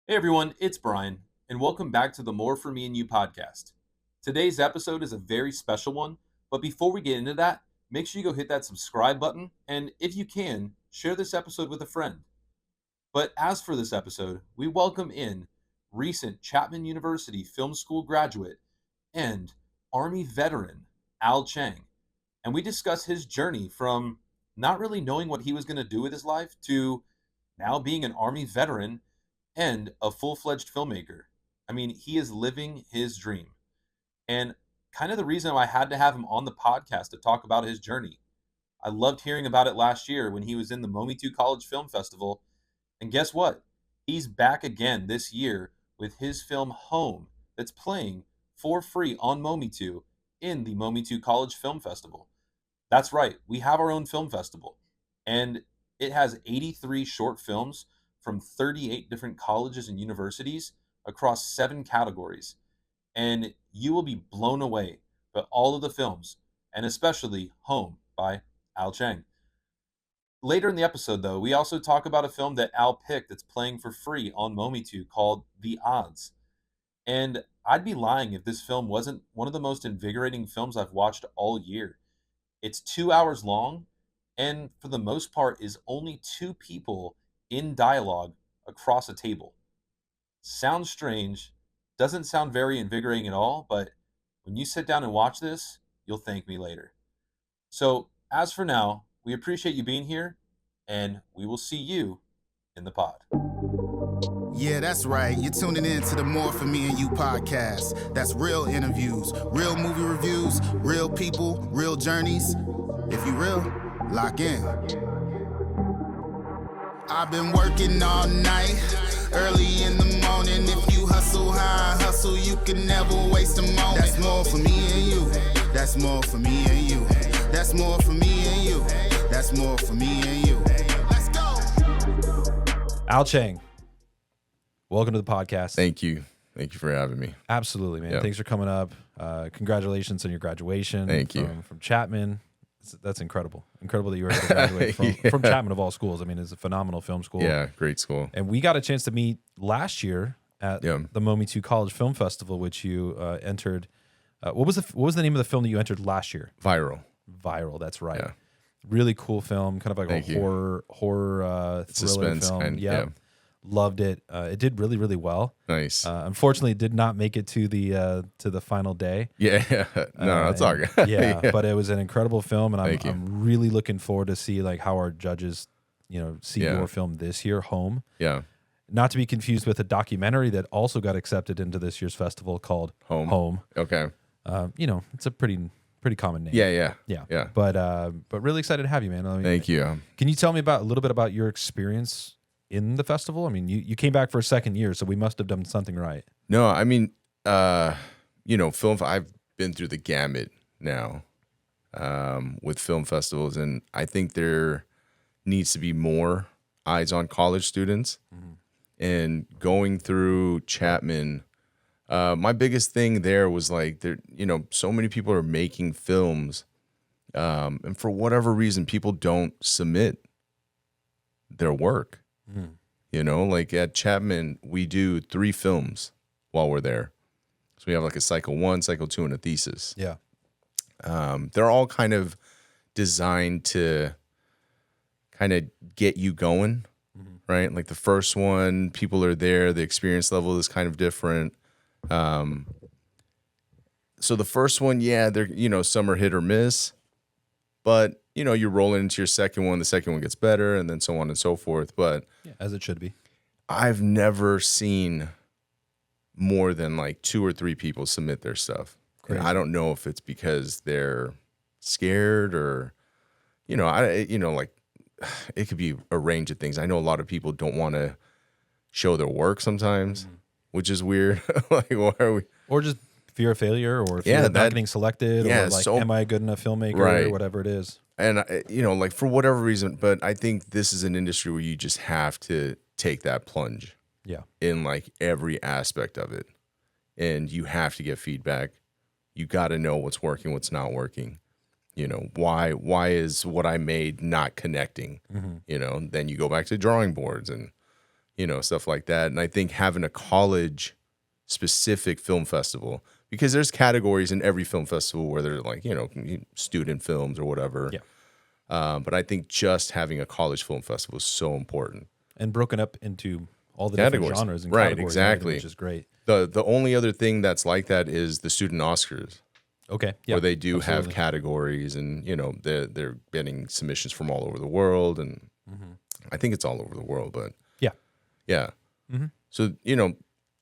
Hey everyone, it's Brian, and welcome back to the More For Me and You podcast. Today's episode is a very special one, but before we get into that, make sure you go hit that subscribe button, and if you can, share this episode with a friend. But as for this episode, we welcome in recent Chapman University Film School graduate and Army veteran Al Chang, and we discuss his journey from not really knowing what he was going to do with his life to now being an Army veteran and a full-fledged filmmaker. I mean, he is living his dream. And kind of the reason I had to have him on the podcast to talk about his journey. I loved hearing about it last year when he was in the Mometu College Film Festival. And guess what? He's back again this year with his film Home that's playing for free on Mometu in the Mometu College Film Festival. That's right, we have our own film festival. And it has 83 short films from 38 different colleges and universities across 7 categories. And you will be blown away by all of the films, and especially Home by Al Chang. Later in the episode, though, we also talk about a film that Al picked that's playing for free on Mometu called The Odds. And I'd be lying if this film wasn't one of the most invigorating films I've watched all year. It's 2 hours long, and for the most part, is only two people in dialogue across a table. Sounds strange, doesn't sound very invigorating at all, but when you sit down and watch this, you'll thank me later. So, as for now, we appreciate you being here, and we will see you in the pod. Yeah, that's right. You're tuning in to the More For Me and You podcast. That's real interviews, real movie reviews, real people, real journeys. If you real, lock in. I've been working all night, early in the morning. If you hustle high, hustle, you can never waste a moment. That's more for me and you. That's more for me and you. That's more for me and you. That's more for me and you. Let's go. Al Chang, welcome to the podcast. Thank you. Thank you for having me. Absolutely, man. Yep. Thanks for coming up. Congratulations on your graduation. Thank you. From Chapman. That's incredible. Incredible that you were able to graduate from Chapman of all schools. I mean, it's a phenomenal film school. Yeah, great school. And we got a chance to meet last year at the Mometu College Film Festival, which you entered. What was the name of the film that you entered last year? Viral. Viral. That's right. Yeah. Really cool film, kind of like Thank a you. horror thriller Suspense film. kind, Yeah. yeah. Loved it. It did really, really well. Nice. Unfortunately, it did not make it to the final day. Yeah. No, it's all good. Yeah, but it was an incredible film, and Thank you. I'm really looking forward to see like how our judges, see Yeah. your film this year, Home. Yeah. Not to be confused with a documentary that also got accepted into this year's festival called Home. Okay. It's a pretty common name. Yeah. Yeah. But really excited to have you, man. I mean, Thank you. Can you tell me a little bit about your experience in the festival? I mean, you came back for a second year, so we must have done something right. No, I mean, film. I've been through the gamut now with film festivals, and I think there needs to be more eyes on college students. Mm-hmm. And going through Chapman, my biggest thing there was like so many people are making films, and for whatever reason, people don't submit their work. Like at Chapman, we do 3 films while we're there. So we have like a cycle 1, cycle 2, and a thesis. Yeah. They're all kind of designed to kind of get you going, right? Like the first one, people are there, the experience level is kind of different. So the first one, they're, some are hit or miss, but you're rolling into your second one, the second one gets better, and then so on and so forth. But Yeah, as it should be. I've never seen more than like 2 or 3 people submit their stuff. And I don't know if it's because they're scared or, like it could be a range of things. I know a lot of people don't want to show their work sometimes, which is weird. Like, why are we? Or just fear of failure, or fear of not getting selected, or like, am I a good enough filmmaker, Right. or whatever it is. And, like for whatever reason, but I think this is an industry where you just have to take that plunge Yeah. in like every aspect of it. And you have to get feedback. You got to know what's working, what's not working. Why is what I made not connecting? Then you go back to drawing boards and, stuff like that. And I think having a college specific film festival, because there's categories in every film festival where they're like, student films or whatever. Yeah. But I think just having a college film festival is so important. And broken up into all the Categories. different genres and Right, categories, exactly. which is great. The only other thing that's like that is the student Oscars. Okay. Yeah. Where they do have absolutely. categories, and they're getting submissions from all over the world, and I think it's all over the world, but yeah. So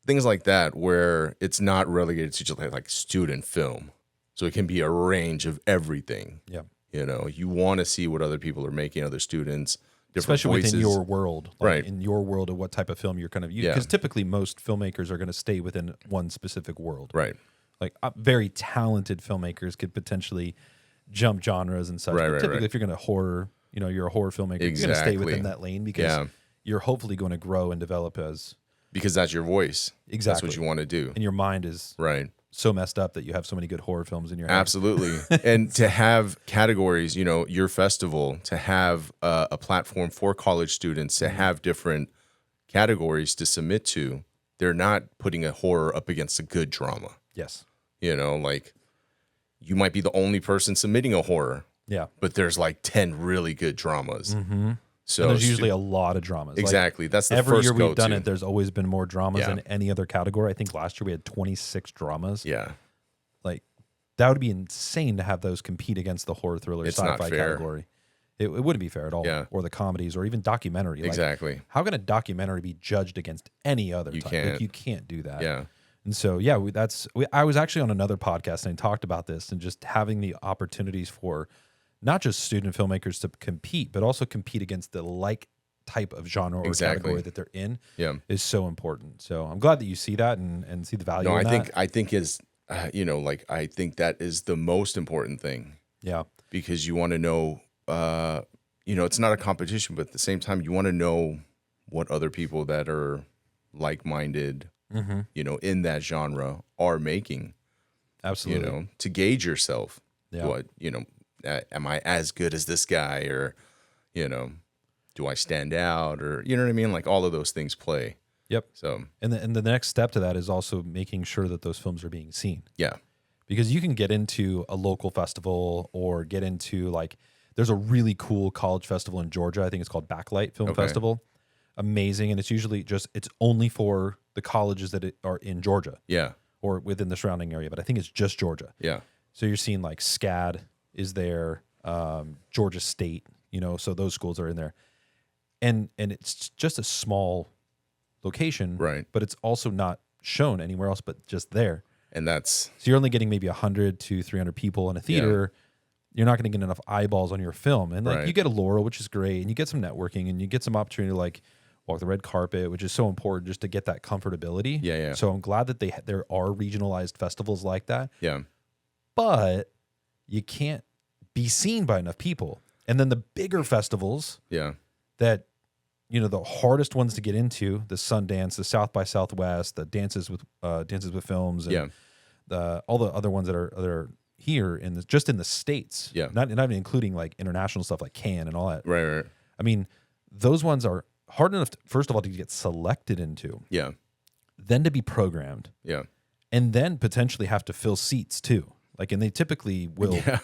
things like that where it's not relegated to just like student film, so it can be a range of everything. Yeah. You want to see what other people are making, other students, different Especially voices. within your world, Right. In your world of what type of film you're kind of using, because typically most filmmakers are going to stay within one specific world. Right. Like very talented filmmakers could potentially jump genres and such. Right, but right, typically, right. if you're going to horror, you're a horror filmmaker, you're going to stay Exactly. within that lane because you're hopefully going to grow and develop as Because that's your voice. Exactly. That's what you want to do. and your mind is Right. so messed up that you have so many good horror films in your head. Absolutely. And to have categories, your festival, to have a platform for college students, to have different categories to submit to, they're not putting a horror up against a good drama. Yes. Like you might be the only person submitting a horror, Yeah. but there's like 10 really good dramas. Mm-hmm. So And there's usually a lot of dramas. exactly. That's the Every first year we've done go-to. it, there's always been more dramas Yeah. than any other category. I think last year we had 26 dramas. Yeah. Like that would be insane to have those compete against the horror thriller It's not sci-fi fair. category. It wouldn't be fair at all. Yeah. Or the comedies or even documentary. Like, Exactly. how can a documentary be judged against any other You type? can't. Like, you can't do that. Yeah. And so, yeah, I was actually on another podcast and I talked about this and just having the opportunities for not just student filmmakers to compete, but also compete against the like type of genre or Exactly. category that they're in Yeah. is so important. So I'm glad that you see that and see the value No, in that. I think is, I think that is the most important thing. Yeah. Because you want to know, it's not a competition, but at the same time, you want to know what other people that are like-minded, in that genre are making, Absolutely. to gauge yourself. Yeah. What, am I as good as this guy, or, do I stand out, or, you know what I mean? Like all of those things play. Yep. So, And the next step to that is also making sure that those films are being seen. yeah. Because you can get into a local festival or get into there's a really cool college festival in Georgia. I think it's called Backlight Film Okay. Festival. Amazing. And it's usually it's only for the colleges that are in Georgia Yeah. or within the surrounding area. But I think it's just Georgia. Yeah. So you're seeing SCAD is there, Georgia State, so those schools are in there. And it's just a small location. Right. But it's also not shown anywhere else but just there. And that's, So you're only getting maybe 100 to 300 people in a theater. You're not going to get enough eyeballs on your film. And Right. you get a Laurel, which is great. And you get some networking and you get some opportunity to walk the red carpet, which is so important just to get that comfortability. Yeah, yeah. So I'm glad that there are regionalized festivals like that. yeah. But you can't be seen by enough people. And then the bigger festivals Yeah. that, the hardest ones to get into, the Sundance, the South by Southwest, the Dances with Films, and Yeah. all the other ones that are here just in the States. Yeah. Not even including international stuff like Cannes and all that. Right. Right. I mean, those ones are hard enough, first of all, to get selected into, Yeah. then to be programmed, Yeah. and then potentially have to fill seats too. And they typically will Yeah.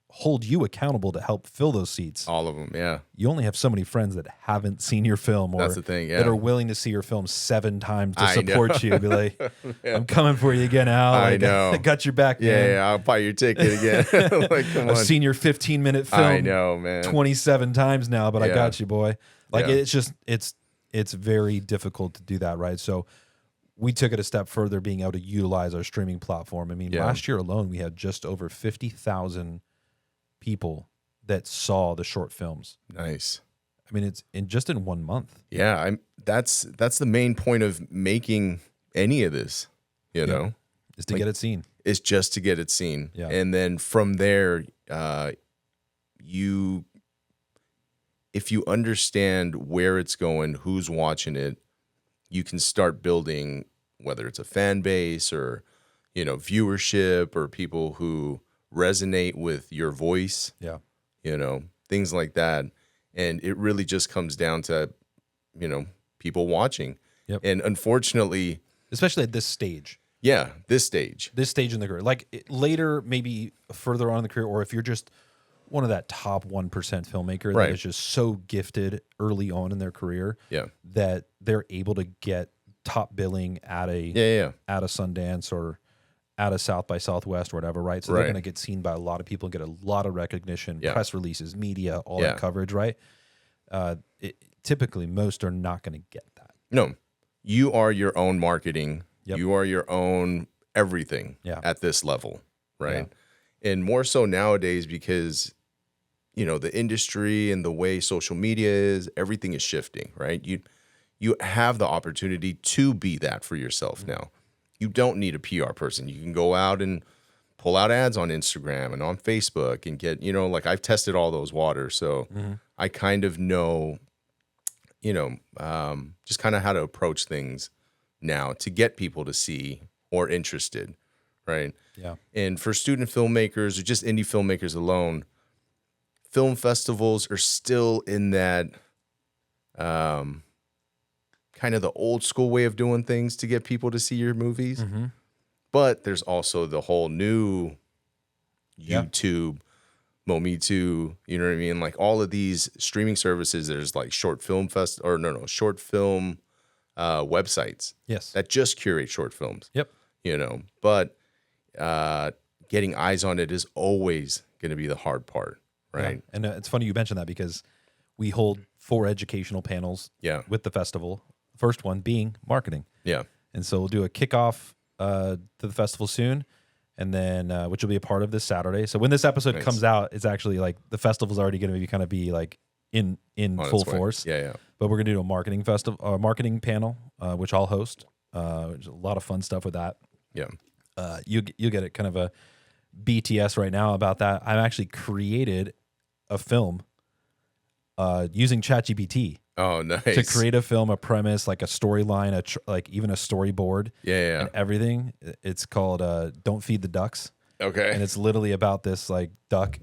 hold you accountable to help fill those seats. All of them. Yeah. You only have so many friends that haven't seen your film or That's the thing, that yeah. are willing to see your film 7 times to I know. support you. Be like, I'm coming for you again, Al. I know. I got your back, Yeah, man. yeah, I'll buy your ticket again. Come I've on. seen your 15-minute film I know, man. 27 times now, but I Yeah. got you, boy. Yeah. It's just it's very difficult to do that, right? So we took it a step further, being able to utilize our streaming platform. I mean, Yeah. last year alone, we had just over 50,000 people that saw the short films. Nice. I mean, it's in 1 month. Yeah, that's the main point of making any of this, know. Is to get it seen. It's just to get it seen. Yeah. And then from there, if you understand where it's going, who's watching it, you can start building, whether it's a fan base or, viewership or people who resonate with your voice, Yeah. things like that. And it really just comes down to, people watching. Yep. And unfortunately, especially at this stage. yeah, this stage. In the career, like later, maybe further on in the career, or if you're just one of that top 1% filmmaker Right. that is just so gifted early on in their career, Yeah. that they're able to get top billing at a at a Sundance or at a South by Southwest or whatever, right? So they're Right. going to get seen by a lot of people and get a lot of recognition, Yeah. press releases, media, all Yeah. that coverage, right? Typically, most are not going to get that. No, you are your own marketing. Yep. You are your own everything Yeah. at this level, right? And more so nowadays because, you know, the industry and the way social media is, everything is shifting, right? You have the opportunity to be that for yourself now. You don't need a PR person. You can go out and pull out ads on Instagram and on Facebook and get, you know, like I've tested all those waters. So I kind of know, you know, just kind of how to approach things now to get people to see or interested, right? Yeah. And for student filmmakers or just indie filmmakers alone, film festivals are still in that kind of the old school way of doing things to get people to see your movies. But there's also the whole new YouTube, Mometu, you know what I mean? Like all of these streaming services, there's like short film websites Yes. that just curate short films. Yep. You know, but getting eyes on it is always going to be the hard part, right? Yeah. And it's funny you mentioned that because we hold 4 educational panels Yeah. with the festival. First one being marketing. Yeah. And so we'll do a kickoff to the festival soon, and then which will be a part of this Saturday. So when this episode Nice. comes out, it's actually like the festival's already going to be like in On full its way. force. Yeah. But we're going to do a marketing panel, which I'll host. There's a lot of fun stuff with that. Yeah. You get it kind of a BTS right now about that. I've actually created a film using ChatGPT Oh, nice. to create a film, a premise, like a storyline, like even a storyboard Yeah. and everything. It's called Don't Feed the Ducks. Okay. And it's literally about this like duck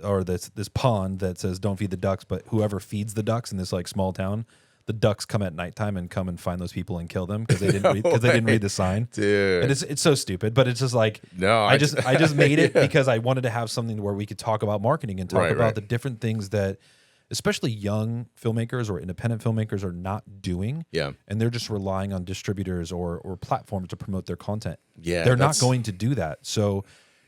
or this pond that says don't feed the ducks, but whoever feeds the ducks in this like small town, the ducks come at nighttime and come and find those people and kill them because they didn't read the sign. Dude. And it's so stupid, but it's just like No, I just made it Yeah. because I wanted to have something where we could talk about marketing and talk Right, about right. the different things that especially young filmmakers or independent filmmakers are not doing. Yeah. And they're just relying on distributors or platforms to promote their content. Yeah, They're not that's- going to do that. So,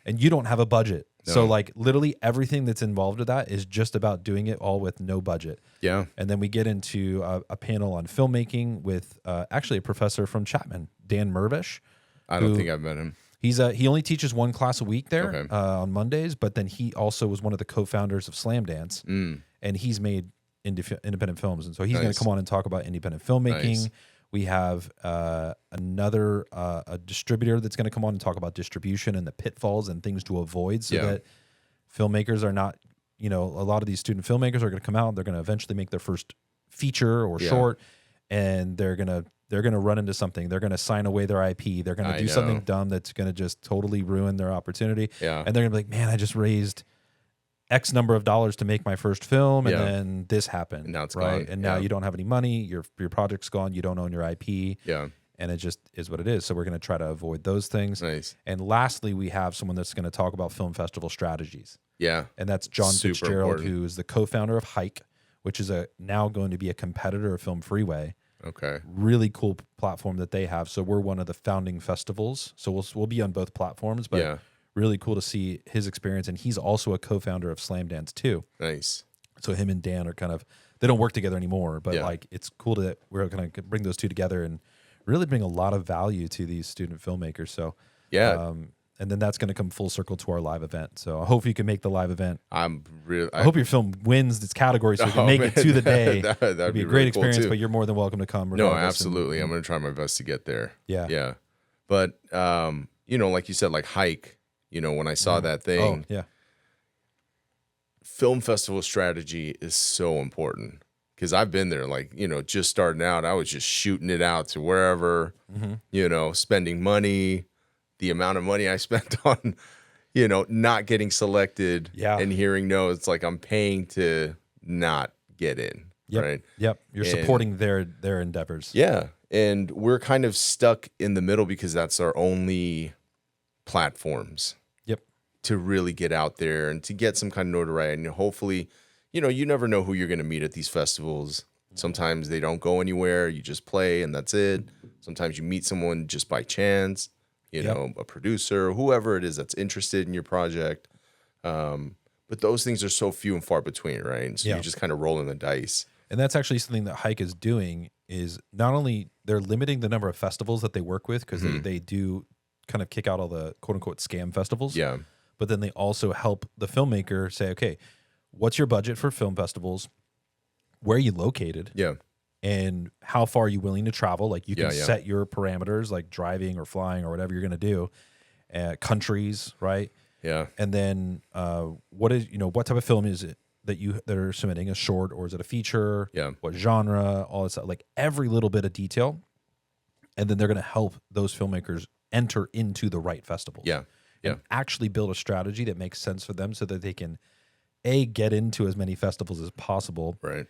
and you don't have a budget. So No. like literally everything that's involved with that is just about doing it all with no budget. Yeah. And then we get into a panel on filmmaking with actually a professor from Chapman, Dan Mervish. I don't who- think I've met him. He only teaches one class a week there Okay. on Mondays, but then he also was one of the co-founders of Slam Dance, and he's made independent films, and so he's going Nice. to come on and talk about independent filmmaking. Nice. We have another a distributor that's going to come on and talk about distribution and the pitfalls and things to avoid, so Yeah. that filmmakers are not, a lot of these student filmmakers are going to come out, they're going to eventually make their first feature or Yeah. short, and they're gonna run into something. They're gonna sign away their IP. They're gonna I do something know. dumb that's gonna just totally ruin their opportunity. Yeah. And they're gonna be like, man, I just raised X number of dollars to make my first film, and Yeah. then this happened. And now it's right, gone. and now Yeah. you don't have any money. Your project's gone. You don't own your IP, Yeah. and it just is what it is. So we're gonna try to avoid those things. Nice. And lastly, we have someone that's gonna talk about film festival strategies, Yeah. and that's John Super Fitzgerald, important. who is the co-founder of Hike, which is now going to be a competitor of Film Freeway. Okay. Really cool platform that they have. So we're one of the founding festivals. So we'll be on both platforms, but Yeah. really cool to see his experience. And he's also a co-founder of Slam Dance too. Nice. So him and Dan are they don't work together anymore, but Yeah. like it's cool that we're going to bring those two together and really bring a lot of value to these student filmmakers. So Yeah. and then that's going to come full circle to our live event. So I hope you can make the live event. I'm really. I hope your film wins its category so you can Oh, make it man. to the day. That'd It'd be a be great really cool, experience, too. but you're more than welcome to come. No, regardless. absolutely. I'm going to try my best to get there. Yeah. Yeah. But, like you said, like Hike, when I saw that Oh, thing, yeah. film festival strategy is so important because I've been there, like, just starting out, I was just shooting it out to wherever, spending money, the amount of money I spent on, not getting selected Yeah. and hearing no, it's like I'm paying to not get in. Yep. right? Yep. You're And- supporting their endeavors. Yeah. And we're kind of stuck in the middle because that's our only platforms Yep. to really get out there and to get some kind of notoriety. And hopefully, you never know who you're going to meet at these festivals. Sometimes they don't go anywhere. You just play and that's it. Sometimes you meet someone just by chance, a producer, whoever it is that's interested in your project. But those things are so few and far between, right? And so Yeah. you're just kind of rolling the dice. And that's actually something that Hike is doing, is not only they're limiting the number of festivals that they work with, because they do kind of kick out all the quote unquote scam festivals. Yeah. But then they also help the filmmaker say, okay, what's your budget for film festivals? Where are you located? Yeah. And how far are you willing to travel? Like you can Yeah. set your parameters, like driving or flying or whatever you're going to do. Countries, right? Yeah. And then what type of film is it that are submitting? A short, or is it a feature? Yeah. What genre? All this stuff, like every little bit of detail. And then they're going to help those filmmakers enter into the right festivals. Yeah. Yeah. And actually build a strategy that makes sense for them so that they can A, get into as many festivals as possible. Right.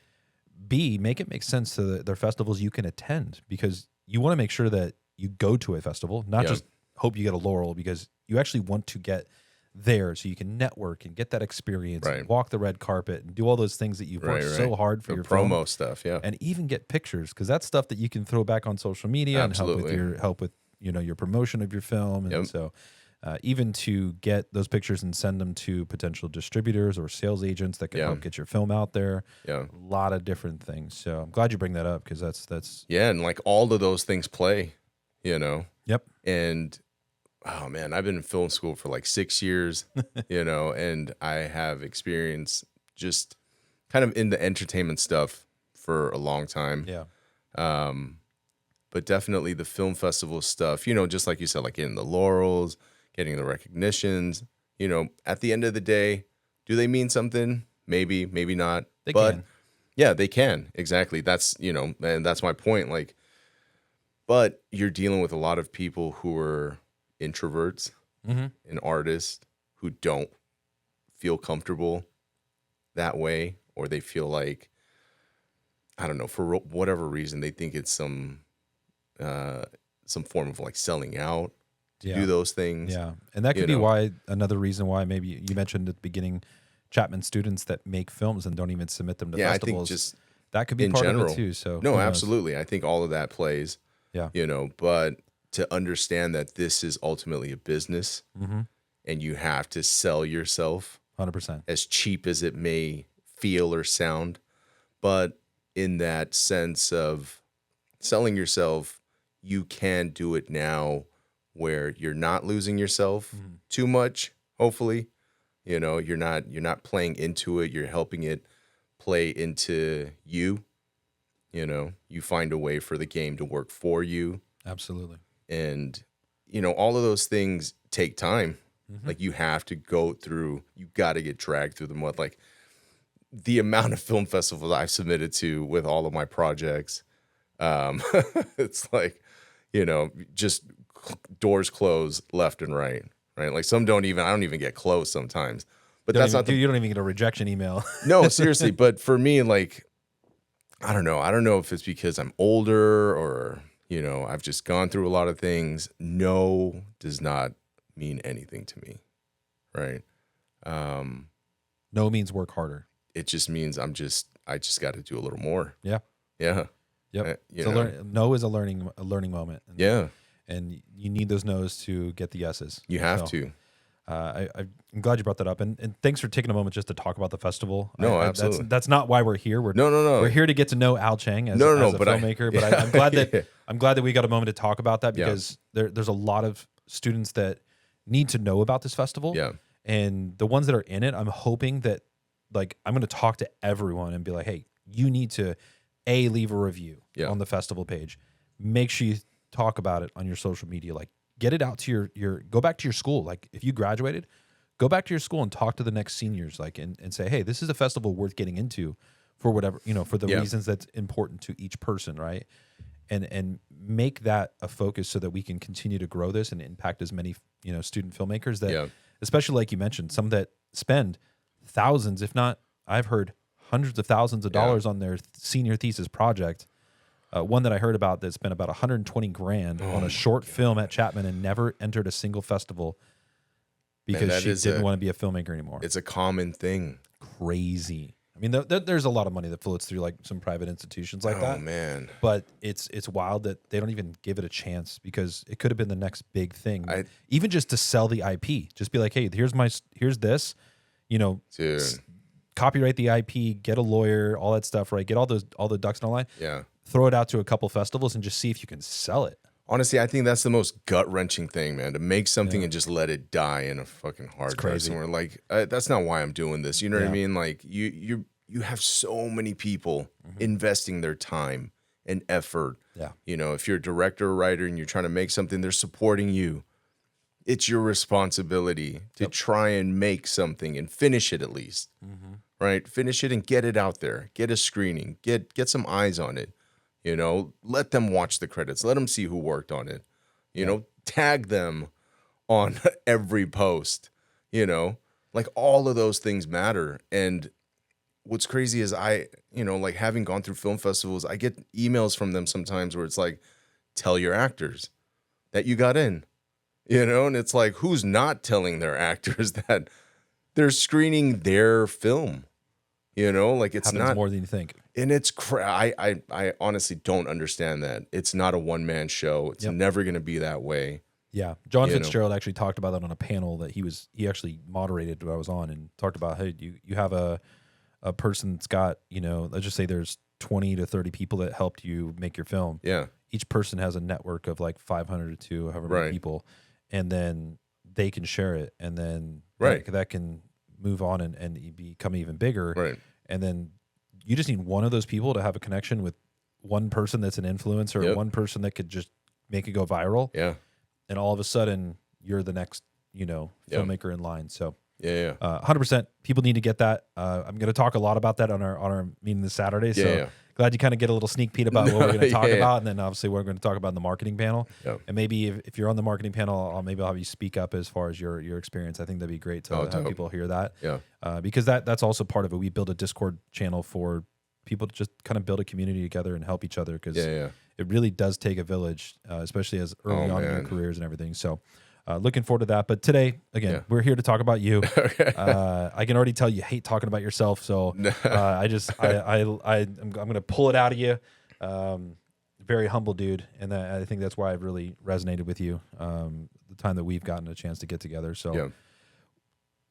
B, make it make sense to their festivals you can attend, because you want to make sure that you go to a festival, not Yeah. just hope you get a laurel, because you actually want to get there so you can network and get that experience, Right. and walk the red carpet and do all those things that you've worked so hard for The your promo film, stuff. Yeah. and even get pictures, because that's stuff that you can throw back on social media Absolutely. and help with your promotion of your film. And Yep. so even to get those pictures and send them to potential distributors or sales agents that can Yeah. help get your film out there. Yeah. A lot of different things. So I'm glad you bring that up, because that's Yeah. And like all of those things play, Yep. And oh man, I've been in film school for like 6 years, and I have experience just kind of in the entertainment stuff for a long time. Yeah. But definitely the film festival stuff, just like you said, like getting the laurels, getting the recognitions, at the end of the day, do they mean something? Maybe, maybe not. They but can. yeah, they can. Exactly. That's, and that's my point. Like, but you're dealing with a lot of people who are introverts Mm-hmm. and artists who don't feel comfortable that way, or they feel like, I don't know, for whatever reason, they think it's some form of like selling out to do those things. Yeah. And that could be why, another reason why maybe you mentioned at the beginning, Chapman students that make films and don't even submit them to Yeah, I festivals. think just that could be in part general. of it too. So No, who knows? absolutely. I think all of that plays. Yeah. But to understand that this is ultimately a business, Mm-hmm. and you have to sell yourself 100%. as cheap as it may feel or sound, but in that sense of selling yourself, you can do it now where you're not losing yourself too much. Hopefully, you're not playing into it. You're helping it play into you. You find a way for the game to work for you. Absolutely. And, all of those things take time. Like you have to go through, you got to get dragged through the mud. Like the amount of film festivals I've submitted to with all of my projects, it's like, just doors close left and right. Like some I don't even get close sometimes, but that's not you don't even get a rejection email. no, seriously. But for me, like, I don't know if it's because I'm older or, I've just gone through a lot of things. No does not mean anything to me. Right. No means work harder. It just means I just got to do a little more. Yeah. Yeah. Yep. No is a learning moment. And, Yeah. And you need those no's to get the yeses. You have So, to. I'm glad you brought that up, and thanks for taking a moment just to talk about the festival. No, absolutely. That's not why we're here. No. We're here to get to know Al Chang as, No, as a but filmmaker. But I'm glad that Yeah. I'm glad that we got a moment to talk about that, Yeah. because there's a lot of students that need to know about this festival. Yeah. And the ones that are in it, I'm hoping that, like, I'm going to talk to everyone and be like, hey, you need to leave a review on the festival page. Make sure you talk about it on your social media. Like, get it out to your go back to your school. Like, if you graduated, go back to your school and talk to the next seniors, like, and say, hey, this is a festival worth getting into for whatever, for the reasons that's important to each person, right? And make that a focus so that we can continue to grow this and impact as many, student filmmakers that, especially like you mentioned, some that spend thousands, if not, I've heard hundreds of thousands of dollars on their senior thesis project. One that I heard about that spent about 120 grand on a short film at Chapman and never entered a single festival because she didn't want to be a filmmaker anymore. It's a common thing. Crazy. I mean, there's a lot of money that floats through like some private institutions like that. Oh man! But it's wild that they don't even give it a chance because it could have been the next big thing. Even just to sell the IP, just be like, hey, here's this, Dude. Copyright the IP, get a lawyer, all that stuff, right? Get all the ducks in a line. Yeah. Throw it out to a couple festivals and just see if you can sell it. Honestly, I think that's the most gut-wrenching thing, man, to make something and just let it die in a fucking hard drive somewhere. Like, that's not why I'm doing this. You know what I mean? Like, you have so many people investing their time and effort. Yeah. If you're a director or writer and you're trying to make something, they're supporting you. It's your responsibility to try and make something and finish it at least, right? Finish it and get it out there. Get a screening. Get some eyes on it. Let them watch the credits. Let them see who worked on it. Tag them on every post. Like all of those things matter. And what's crazy is like having gone through film festivals, I get emails from them sometimes where it's like, tell your actors that you got in, and it's like, who's not telling their actors that they're screening their film? Like it's happens not more than you think. And it's I honestly don't understand that. It's not a one-man show. It's never going to be that way. Yeah. John Fitzgerald actually talked about that on a panel that he actually moderated when I was on and talked about, hey, you have a person that's got, let's just say there's 20 to 30 people that helped you make your film. Yeah. Each person has a network of like 500 to however many people, and then they can share it, and then that can move on and become even bigger. Right. And then you just need one of those people to have a connection with one person that's an influencer, or one person that could just make it go viral. Yeah. And all of a sudden you're the next, filmmaker in line. So 100%. People need to get that. I'm going to talk a lot about that on our meeting this Saturday. So glad you kind of get a little sneak peek about what we're going to talk about. And then obviously we're going to talk about in the marketing panel. Yep. And maybe if you're on the marketing panel, I'll have you speak up as far as your experience. I think that'd be great to have people hear that. Yeah. Because that's also part of it. We build a Discord channel for people to just kind of build a community together and help each other, because it really does take a village, especially as early on in your careers and everything. So looking forward to that. But today, again, we're here to talk about you. I can already tell you hate talking about yourself. So I'm going to pull it out of you. Very humble dude. And I think that's why I've really resonated with you the time that we've gotten a chance to get together. So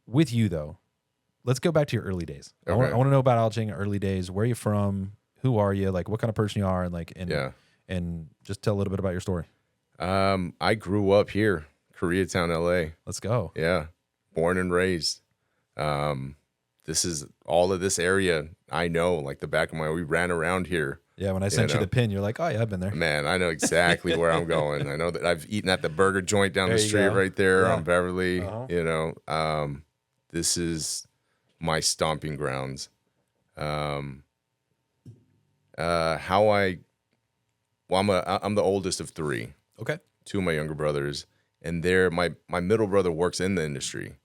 with you, though, let's go back to your early days. I want to know about Al Chang early days. Where are you from? Who are you? Like, what kind of person you are? And just tell a little bit about your story. I grew up here. Koreatown, LA. Let's go. Yeah. Born and raised. This is all of this area. I know, like the back of we ran around here. Yeah. When I sent you the pin, you're like, oh yeah, I've been there. Man, I know exactly where I'm going. I know that I've eaten at the burger joint down the street right there on Beverly. This is my stomping grounds. I'm the oldest of three. Okay. Two of my younger brothers. And my middle brother works in the industry.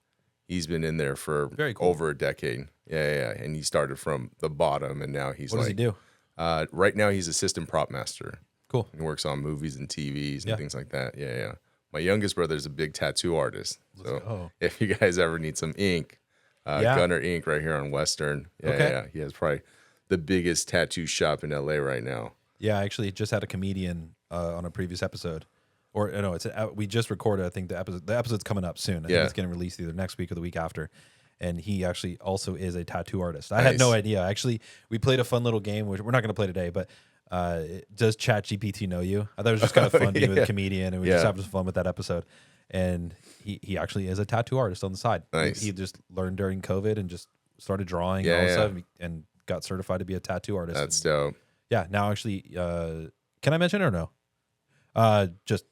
He's been in there for over a decade. Yeah. And he started from the bottom, and now he's what does he do? Right now he's assistant prop master. Cool. He works on movies and TVs and things like that. Yeah. My youngest brother is a big tattoo artist. So if you guys ever need some ink, Gunner Ink right here on Western. Yeah. He has probably the biggest tattoo shop in LA right now. Yeah, I actually just had a comedian on a previous episode. Or no, we just recorded. I think the episode's coming up soon. I think it's getting released either next week or the week after. And he actually also is a tattoo artist. I had no idea. Actually, we played a fun little game, which we're not going to play today. But does ChatGPT know you? I thought it was just kind of fun being with a comedian, and we just having some fun with that episode. And he actually is a tattoo artist on the side. Nice. He just learned during COVID and just started drawing and all that stuff, and got certified to be a tattoo artist. That's dope. Yeah. Now, actually, can I mention it or no? Just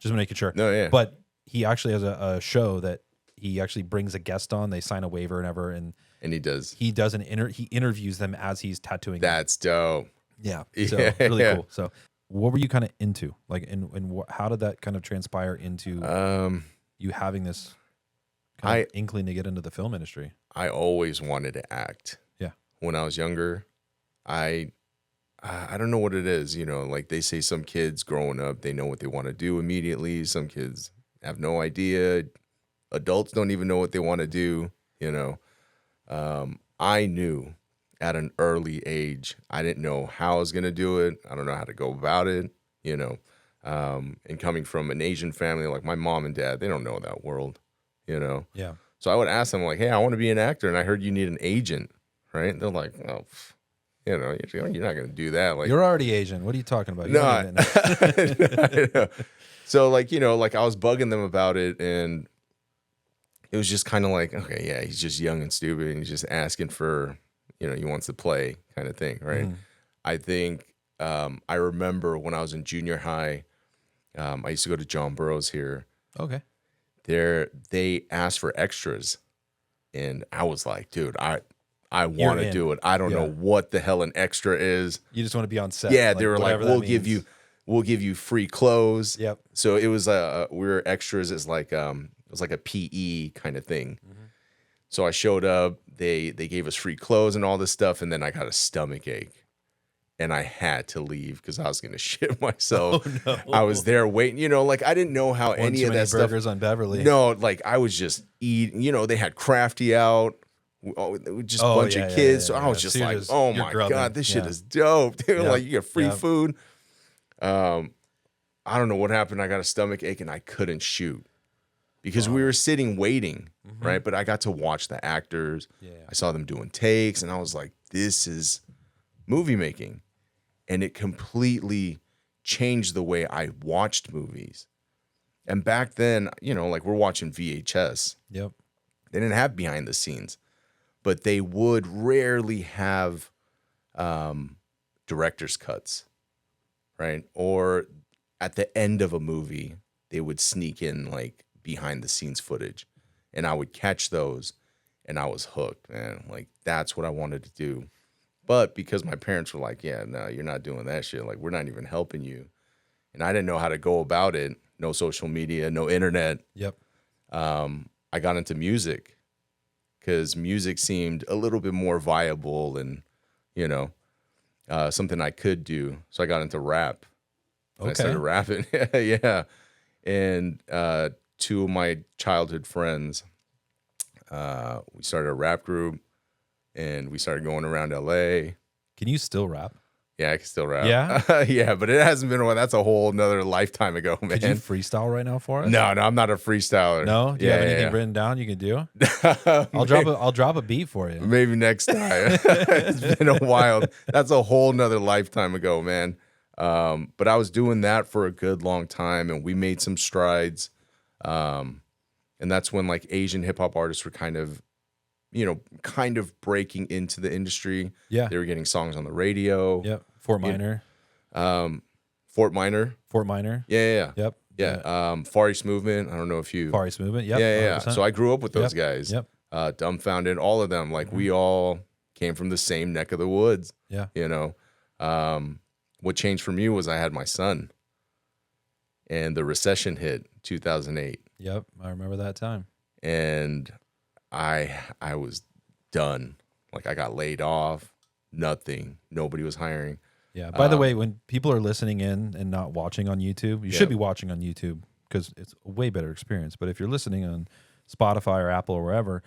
making sure. No, yeah. But he actually has a show that he actually brings a guest on. They sign a waiver and he does. He interviews them as he's tattooing. That's dope. Yeah. So really cool. So what were you kind of into? Like, and how did that kind of transpire into you having this kind of inkling to get into the film industry? I always wanted to act. Yeah. when I was younger. I don't know what it is, you know, like they say some kids growing up, they know what they want to do immediately. Some kids have no idea. Adults don't even know what they want to do, you know. I knew at an early age, I didn't know how I was going to do it. I don't know how to go about it, you know. And coming from an Asian family, like my mom and dad, they don't know that world, you know. Yeah. So I would ask them, like, hey, I want to be an actor, and I heard you need an agent, right? And they're like, oh, you know, you're not going to do that. Like, You're already Asian. What are you talking about? You no, don't even I know. So, like, you know, like I was bugging them about it, and it was just kind of like, okay, yeah, he's just young and stupid, and he's just asking for, you know, he wants to play kind of thing, right? I think I remember when I was in junior high, I used to go to John Burroughs here. Okay. They asked for extras, and I was like, dude, I want to do it. I don't know what the hell an extra is. You just want to be on set. Yeah, they were like, we'll give you free clothes. Yep. So it was we were extras as like it was like a PE kind of thing. So I showed up, they gave us free clothes and all this stuff, and then I got a stomach ache. And I had to leave because I was going to shit myself. Oh, no. I was there waiting, you know, like I didn't know how any of that burgers stuff. on Beverly. No, like I was just eating, you know, they had Crafty out, just a bunch of kids. So I was just like, oh my God, this shit is dope. Dude, like you get free food. I don't know what happened. I got a stomach ache and I couldn't shoot because we were sitting waiting, right? But I got to watch the actors. I saw them doing takes and I was like, this is movie making. And it completely changed the way I watched movies. And back then, you know, like we're watching VHS. Yep. They didn't have behind the scenes, but they would rarely have director's cuts, right? Or at the end of a movie, they would sneak in like behind the scenes footage. And I would catch those and I was hooked, man. Like that's what I wanted to do. But because my parents were like, yeah, no, you're not doing that shit. Like, we're not even helping you. And I didn't know how to go about it. No social media, no internet. Yep. I got into music because music seemed a little bit more viable and, you know, something I could do. So I got into rap. Okay. I started rapping. Yeah. And two of my childhood friends, we started a rap group. And we started going around LA. Can you still rap? Yeah, I can still rap. Yeah? Yeah, but it hasn't been a while. That's a whole nother lifetime ago, man. Could you freestyle right now for us? No, I'm not a freestyler. No? Do you have anything written down you can do? I'll drop a beat for you. Maybe next time. It's been a while. That's a whole nother lifetime ago, man. But I was doing that for a good long time, and we made some strides. And that's when like Asian hip hop artists were kind of breaking into the industry. Yeah. They were getting songs on the radio. Yep. Fort Minor. Fort Minor. Fort Minor. Yeah. Yep. Yeah. Far East Movement. I don't know if you. Far East Movement. Yep. Yeah. 100%. So I grew up with those guys. Yep. Dumbfounded, all of them. Like we all came from the same neck of the woods. Yeah. You know, what changed for me was I had my son and the recession hit 2008. Yep. I remember that time. And I was done. Like I got laid off, nothing. Nobody was hiring. Yeah. By the way, when people are listening in and not watching on YouTube, you should be watching on YouTube because it's a way better experience. But if you're listening on Spotify or Apple or wherever,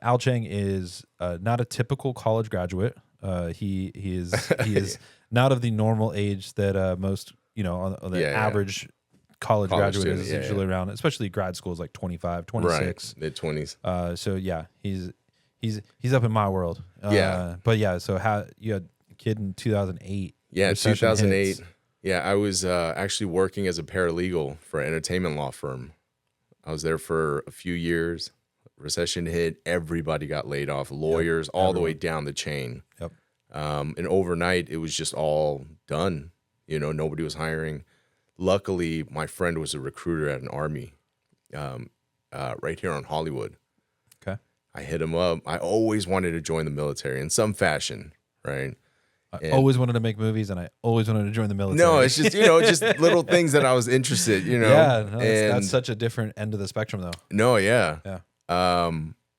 Al Chang is not a typical college graduate. He is not of the normal age that most, you know, on the average college graduate student, is usually around, especially grad school is like 25, 26. Right, mid-20s. So yeah, he's up in my world. But yeah, so how you had a kid in 2008. Yeah, recession 2008. hits. Yeah, I was actually working as a paralegal for an entertainment law firm. I was there for a few years. Recession hit, everybody got laid off, lawyers, all the way down the chain. Yep. And overnight, it was just all done. You know, nobody was hiring. Luckily, my friend was a recruiter at an army right here on Hollywood. Okay. I hit him up. I always wanted to join the military in some fashion, right? I always wanted to make movies, and I always wanted to join the military. No, it's just, just little things that I was interested, Yeah, no, that's such a different end of the spectrum, though. No, yeah. Yeah.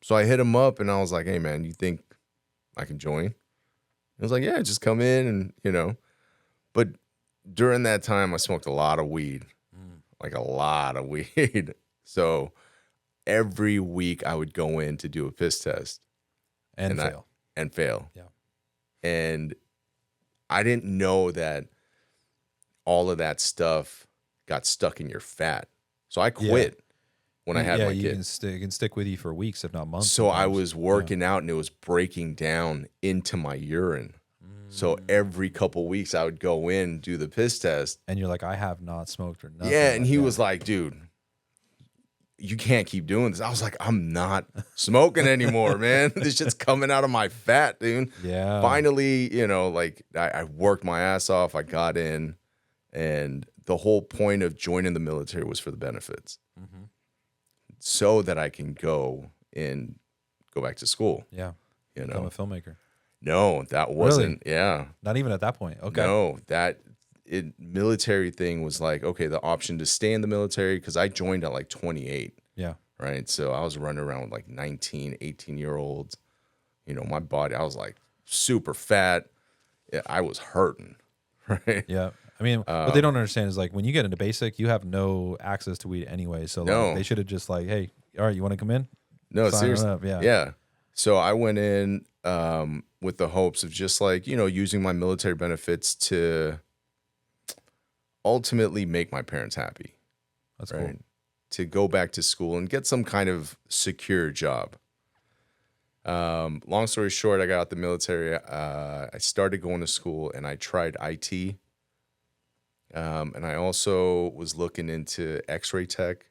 So I hit him up, and I was like, hey, man, you think I can join? It was like, yeah, just come in and, But during that time, I smoked a lot of weed, like a lot of weed. So every week I would go in to do a piss test. And fail. And fail. Yeah. And I didn't know that all of that stuff got stuck in your fat. So I quit when I had my kid. It can stick with you for weeks, if not months. So I sometimes. was working out and it was breaking down into my urine. So every couple weeks I would go in, do the piss test. And you're like, I have not smoked or nothing. Yeah, and he was like, dude, you can't keep doing this. I was like, I'm not smoking anymore, man. This shit's coming out of my fat, dude. Yeah. Finally, I worked my ass off. I got in, and the whole point of joining the military was for the benefits. So that I can go back to school. Yeah. Become a filmmaker. No, that wasn't. Really? Yeah. Not even at that point. Okay. No, military thing was like, okay, the option to stay in the military, because I joined at like 28. Yeah. Right. So I was running around with like 19, 18-year-olds. My body, I was like super fat. I was hurting. Right. Yeah. I mean, what they don't understand is like when you get into basic, you have no access to weed anyway. So like, they should have just like, hey, all right, you want to come in? No, Sign seriously. up. Yeah. Yeah. So I went in with the hopes of just like, using my military benefits to ultimately make my parents happy. That's cool. To go back to school and get some kind of secure job. Long story short, I got out the military. I started going to school and I tried IT. And I also was looking into X-ray tech.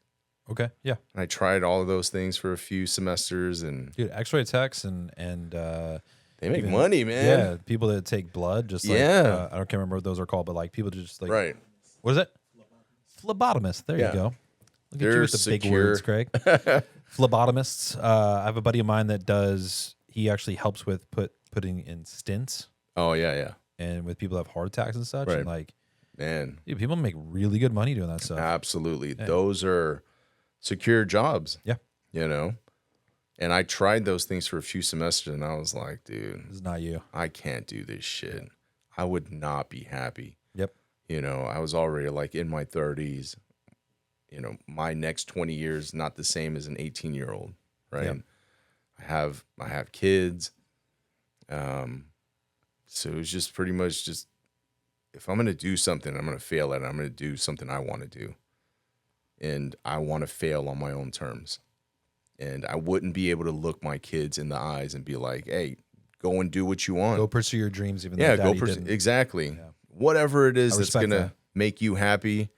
Okay. Yeah. And I tried all of those things for a few semesters, and dude, X-ray techs and they make money, man. Yeah, people that take blood, just like I can't remember what those are called, but like people just like What is it? Phlebotomist. There you go. Look at you with the big words, Craig. Phlebotomists. I have a buddy of mine that does. He actually helps with putting in stents. Oh yeah. And with people that have heart attacks and such, and like, man, dude, people make really good money doing that stuff. Absolutely, those are secure jobs. Yeah. And I tried those things for a few semesters and I was like, dude, this is not you. I can't do this shit. Yeah. I would not be happy. Yep. I was already like in my 30s. My next 20 years not the same as an 18-year-old, right? Yep. I have kids. So it was just pretty much just, if I'm going to do something, I'm going to fail at it. I'm going to do something I want to do. And I want to fail on my own terms. And I wouldn't be able to look my kids in the eyes and be like, hey, go and do what you want. Go pursue your dreams, even though Daddy didn't. Exactly. Yeah. Whatever it is that's going to make you happy,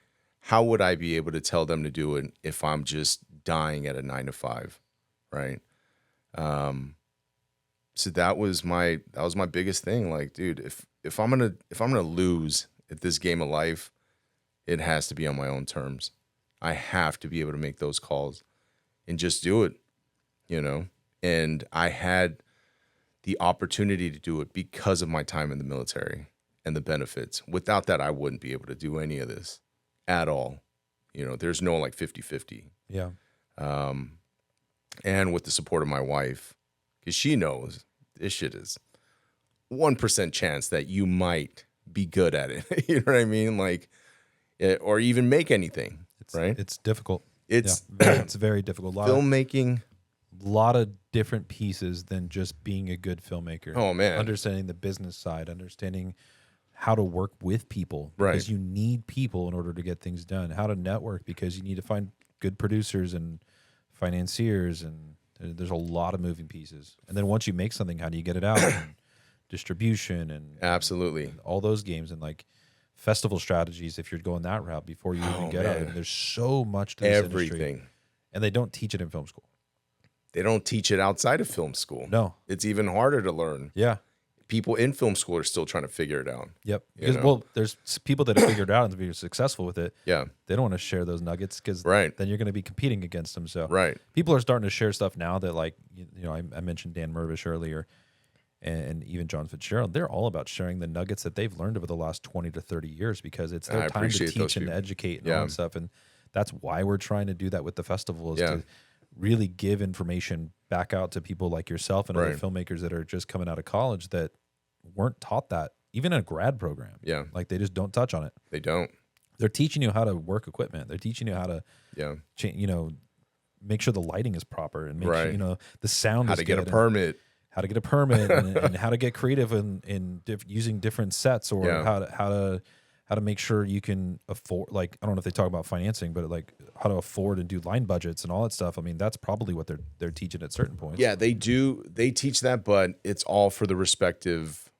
how would I be able to tell them to do it if I'm just dying at a 9 to 5, right? So that was my biggest thing. Like, dude, if I'm gonna lose at this game of life, it has to be on my own terms. I have to be able to make those calls and just do it, And I had the opportunity to do it because of my time in the military and the benefits. Without that, I wouldn't be able to do any of this at all. There's no like 50-50. Yeah. And with the support of my wife, because she knows this shit is 1% chance that you might be good at it. You know what I mean? Like, or even make anything. Right? It's difficult. It's very difficult. Filmmaking. A lot of different pieces than just being a good filmmaker. Oh, man. Understanding the business side, understanding how to work with people. Because you need people in order to get things done. How to network, because you need to find good producers and financiers, and there's a lot of moving pieces. And then once you make something, how do you get it out? And distribution and absolutely and all those games, and like festival strategies if you're going that route before you even get out. And there's so much to this industry, and they don't teach it in film school. They don't teach it outside of film school. No, it's even harder to learn. Yeah, people in film school are still trying to figure it out. Yep. Because there's people that have figured it out and are successful with it. Yeah, they don't want to share those nuggets because then you're going to be competing against them. So people are starting to share stuff now that, like, I mentioned Dan Mervish earlier. And even John Fitzgerald, they're all about sharing the nuggets that they've learned over the last 20 to 30 years, because it's their time to teach and educate and all that stuff. And that's why we're trying to do that with the festival, is to really give information back out to people like yourself and other filmmakers that are just coming out of college that weren't taught that even in a grad program. Yeah. Like they just don't touch on it. They don't. They're teaching you how to work equipment. They're teaching you how to, Yeah. make sure the lighting is proper and make sure, Right. the sound How is to get a good permit. how to get a permit and how to get creative in using different sets or Yeah. how to make sure you can afford, like, I don't know if they talk about financing, but like how to afford and do line budgets and all that stuff. I mean, that's probably what they're teaching at certain points. Yeah, they do. They teach that, but it's all for the respective,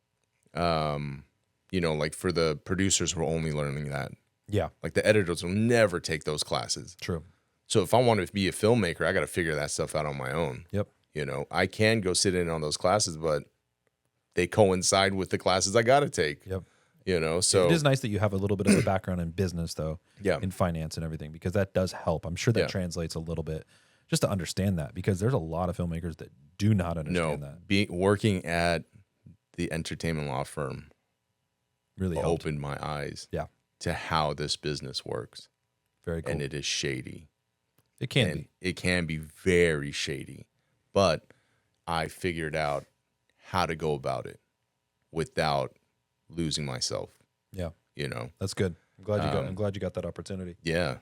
like for the producers who are only learning that. Yeah, Like the editors will never take those classes. true. So if I want to be a filmmaker, I got to figure that stuff out on my own. Yep. I can go sit in on those classes, but they coincide with the classes I got to take. Yep. So It is nice that you have a little bit of a background in business, though, Yeah. in finance and everything, because that does help. I'm sure that Yeah. translates a little bit just to understand that, because there's a lot of filmmakers that do not understand that. Working at the entertainment law firm Really helped. opened my eyes Yeah. to how this business works. Very cool. And it is shady. It can And be. it can be very shady. But I figured out how to go about it without losing myself. Yeah. You know? That's good. I'm glad you got that opportunity. Yeah.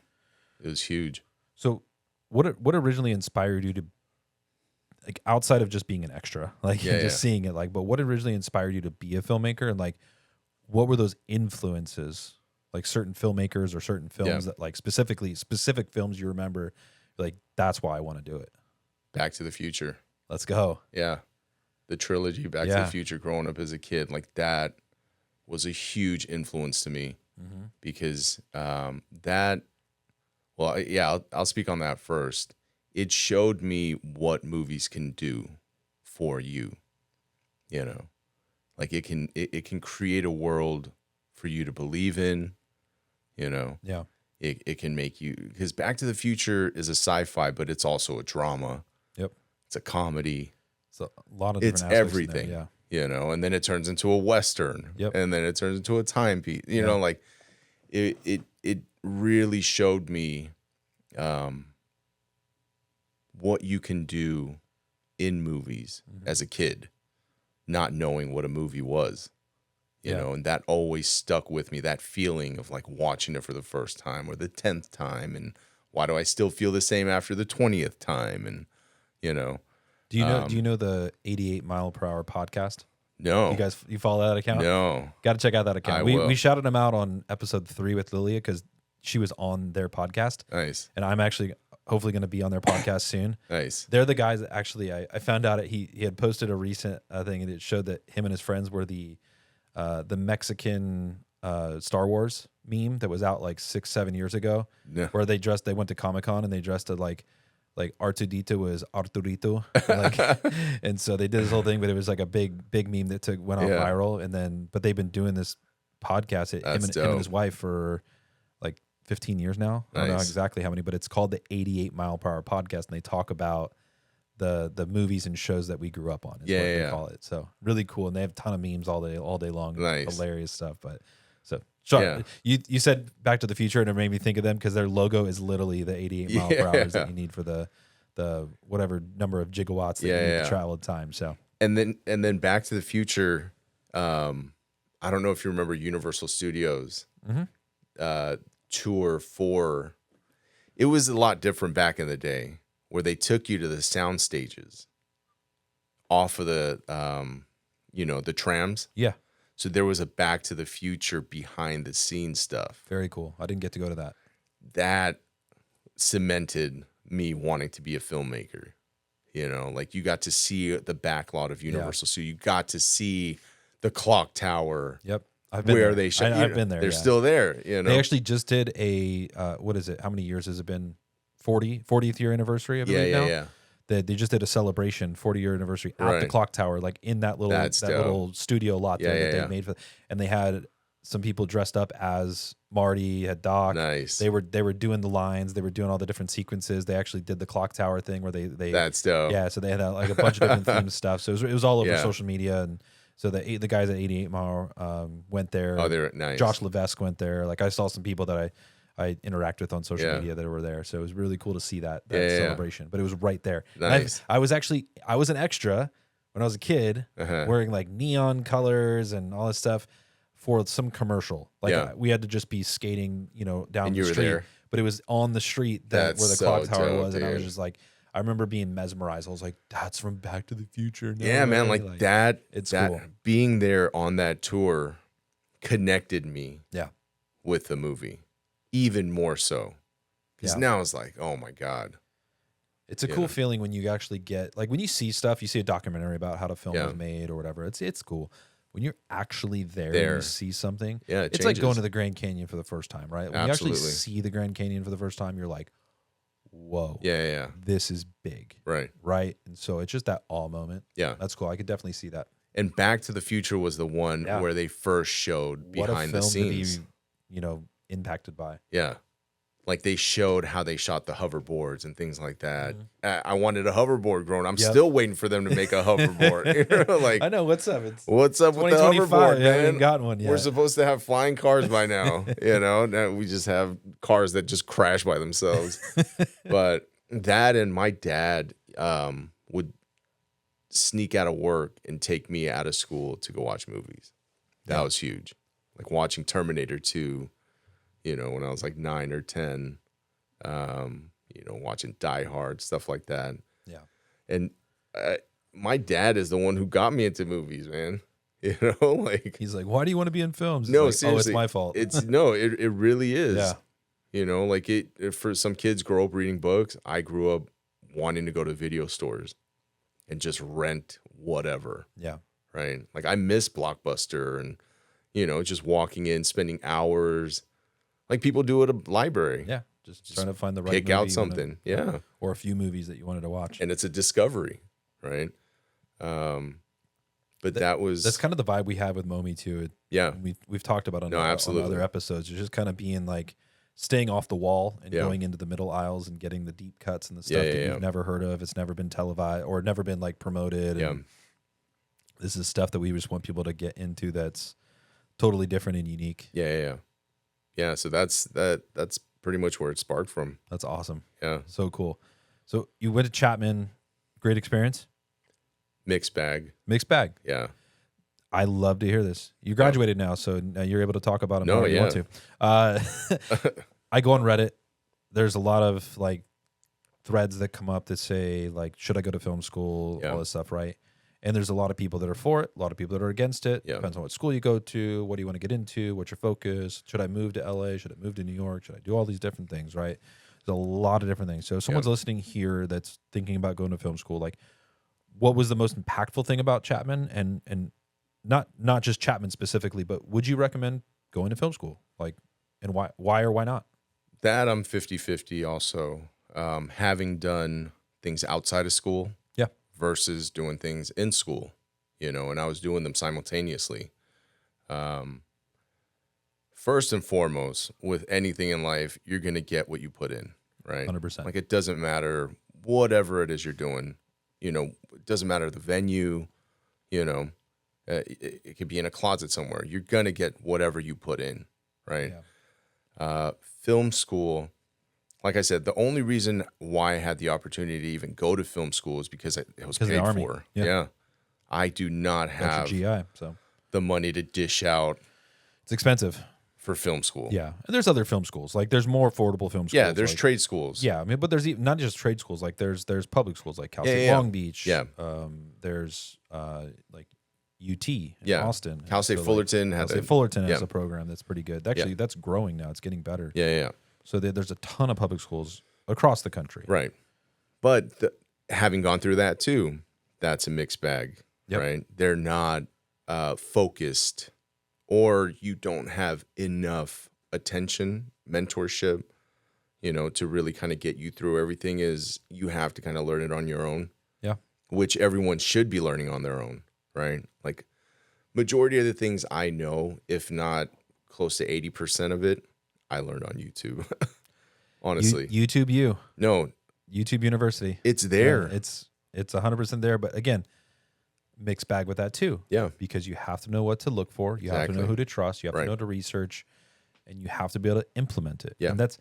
It was huge. So what originally inspired you to, like, outside of just being an extra, like just seeing it, like, but what originally inspired you to be a filmmaker, and like what were those influences, like certain filmmakers or certain films that, like, specific films you remember, like, that's why I want to do it. Back to the Future. Let's go. Yeah. The trilogy Back to the Future growing up as a kid, like that was a huge influence to me because I'll speak on that first. It showed me what movies can do for you. Like it can create a world for you to believe in, Yeah. It can make you, because Back to the Future is a sci-fi, but it's also a drama. Yep. It's a comedy. So a lot of It's different aspects in everything. there, yeah. And then it turns into a Western. Yep. And then it turns into a timepiece. Like it really showed me what you can do in movies as a kid, not knowing what a movie was. You know, and that always stuck with me, that feeling of like watching it for the first time or the 10th time, and why do I still feel the same after the 20th time? And Do you know the 88 mile per hour podcast? no, You follow that account? no, Got to check out that account. I We will. shouted him out on episode 3 with Lilia because she was on their podcast, nice, and I'm actually hopefully going to be on their podcast soon. nice, They're the guys that actually I found out he had posted a recent thing, and it showed that him and his friends were the Mexican Star Wars meme that was out like 6-7 years ago, Yeah. where they went to Comic-Con and they dressed it like Artudito was Arturito, like, and so they did this whole thing, but it was like a big meme that went off Yeah. viral, but they've been doing this podcast, him and his wife, for like 15 years now. I don't know Nice. exactly how many, but it's called the 88 mile per hour podcast, and they talk about the movies and shows that we grew up on. Is what they call it. So really cool, and they have a ton of memes all day long. Nice. Hilarious stuff. But so sorry, you said Back to the Future, and it made me think of them because their logo is literally the 88 mile per hours that you need for the whatever number of gigawatts that you need to travel at time. So and then Back to the Future. I don't know if you remember Universal Studios tour 4. It was a lot different back in the day, where they took you to the sound stages off of the the trams. yeah, So there was a Back to the Future behind the scenes stuff very cool. I didn't get to go to that. that cemented me wanting to be a filmmaker. Like you got to see the backlot of Universal. So you got to see the clock tower. Yep, I've been Where there. they shot. I've been there. They're yeah. still there. They actually just did a what is it? How many years has it been? 40th year anniversary, I believe now. Yeah. They just did a celebration, 40-year anniversary at the Right. clock tower, like in that That's dope. little studio lot there that Yeah. they made for, and they had some people dressed up as Marty, had Doc. Nice. They were doing the lines, they were doing all the different sequences. They actually did the clock tower thing where they That's dope. yeah, so they had like a bunch of different themed stuff. So it was all over Yeah. social media, and so the guys at 88 Mile went there. Oh, they're nice. Josh Levesque went there. Like I saw some people that I interact with on social Yeah. media that were there. So it was really cool to see that Yeah. celebration. But it was right there. And Nice. I was an extra when I was a kid, Uh-huh. wearing like neon colors and all this stuff for some commercial. Like Yeah. we had to just be skating, down And the you were street, there. but it was on the street That's where the so clock tower dope, was, and I was dude. just like, I remember being mesmerized. I was like, "That's from Back to the Future." No Yeah, man, way. like that. it's that cool. being there on that tour connected me Yeah, with the movie even more so. Because Yeah. now it's like, oh my God. it's a Yeah. cool feeling when you actually get like when you see stuff. You see a documentary about how the film Yeah. was made or whatever. It's cool when you're actually there and There. you see something. Yeah, It's like going changes. to the Grand Canyon for the first time, right? When Absolutely. you actually see the Grand Canyon for the first time, you're like, whoa, Yeah. this is big, Right. right? And so it's just that awe moment. Yeah. That's cool. I could definitely see that. And Back to the Future was the one Yeah. where they first showed What a behind the film scenes. to be, impacted by. Yeah. Like they showed how they shot the hoverboards and things like that. Mm-hmm. I wanted a hoverboard growing. I'm Yep. still waiting for them to make a hoverboard. Like, I know what's up. It's what's up with the 2025. hoverboard, I haven't man? gotten one yet. We're supposed to have flying cars by now. Now we just have cars that just crash by themselves. But that and my dad would sneak out of work and take me out of school to go watch movies. That was huge. Like watching Terminator 2, when I was like 9 or 10, watching Die Hard, stuff like that. Yeah. And my dad is the one who got me into movies, man. Like He's like, why do you want to be in films? It's no, like, seriously, oh, it's my fault. It really is. Yeah. Like for some kids grow up reading books. I grew up wanting to go to video stores and just rent whatever. Yeah. Right. Like I miss Blockbuster and, just walking in, spending hours like people do at a library. Yeah. Just trying to find the right Pick movie out you wanna- something. Yeah. Or a few movies that you wanted to watch. And it's a discovery. Right. But That's kind of the vibe we have with Mometu. yeah. We've talked about on absolutely. other episodes. It's just kind of being like staying off the wall and Yeah. going into the middle aisles and getting the deep cuts and the stuff that you've never heard of. It's never been televised or never been like promoted. Yeah. And this is stuff that we just want people to get into that's totally different and unique. Yeah. So that's pretty much where it sparked from. That's awesome. Yeah. So cool. So you went to Chapman. Great experience. Mixed bag. Mixed bag. Yeah. I love to hear this. You graduated now, so now you're able to talk about it No, more if you want to. I go on Reddit. There's a lot of like threads that come up that say like, should I go to film school? Yeah. All this stuff, right? And there's a lot of people that are for it, a lot of people that are against it. Yeah. Depends on what school you go to, what do you want to get into, what's your focus? Should I move to LA? Should I move to New York? Should I do all these different things, right? There's a lot of different things. So if someone's listening here that's thinking about going to film school, like what was the most impactful thing about Chapman and not just Chapman specifically, but would you recommend going to film school? Like, and why or why not? That I'm 50-50 also. Having done things outside of school versus doing things in school, and I was doing them simultaneously. First and foremost, with anything in life, you're going to get what you put in, right? 100%. Like it doesn't matter whatever it is you're doing, it doesn't matter the venue, it could be in a closet somewhere. You're going to get whatever you put in, right? Film school, like I said, the only reason why I had the opportunity to even go to film school is because it was Because of the paid Army. for. Yeah. Yeah. I do not have That's your GI, so the money to dish out it's expensive. for film school. Yeah, and there's other film schools. Like there's more affordable film schools. Yeah, there's like, trade schools. Yeah, I mean, but there's even, not just trade schools. Like there's public schools like Cal State yeah. Long Beach. Yeah. There's like UT in Yeah. Austin. Cal State So, like, Fullerton Cal had State Fullerton has yeah. a program that's pretty good. Actually, that's growing now. It's getting better. Yeah. So there's a ton of public schools across the country. Right. But having gone through that too, that's a mixed bag, right? They're not focused, or you don't have enough attention, mentorship, to really kind of get you through everything. Is you have to kind of learn it on your own. Yeah. Which everyone should be learning on their own, right? Like majority of the things I know, if not close to 80% of it, I learned on YouTube. Honestly. YouTube No, YouTube University. it's there. Yeah, it's 100% there. But again, mixed bag with that too. Yeah. Because you have to know what to look for. You have to know Exactly. who to trust. You have Right. to know to research, and you have to be able to implement it. Yeah. And that's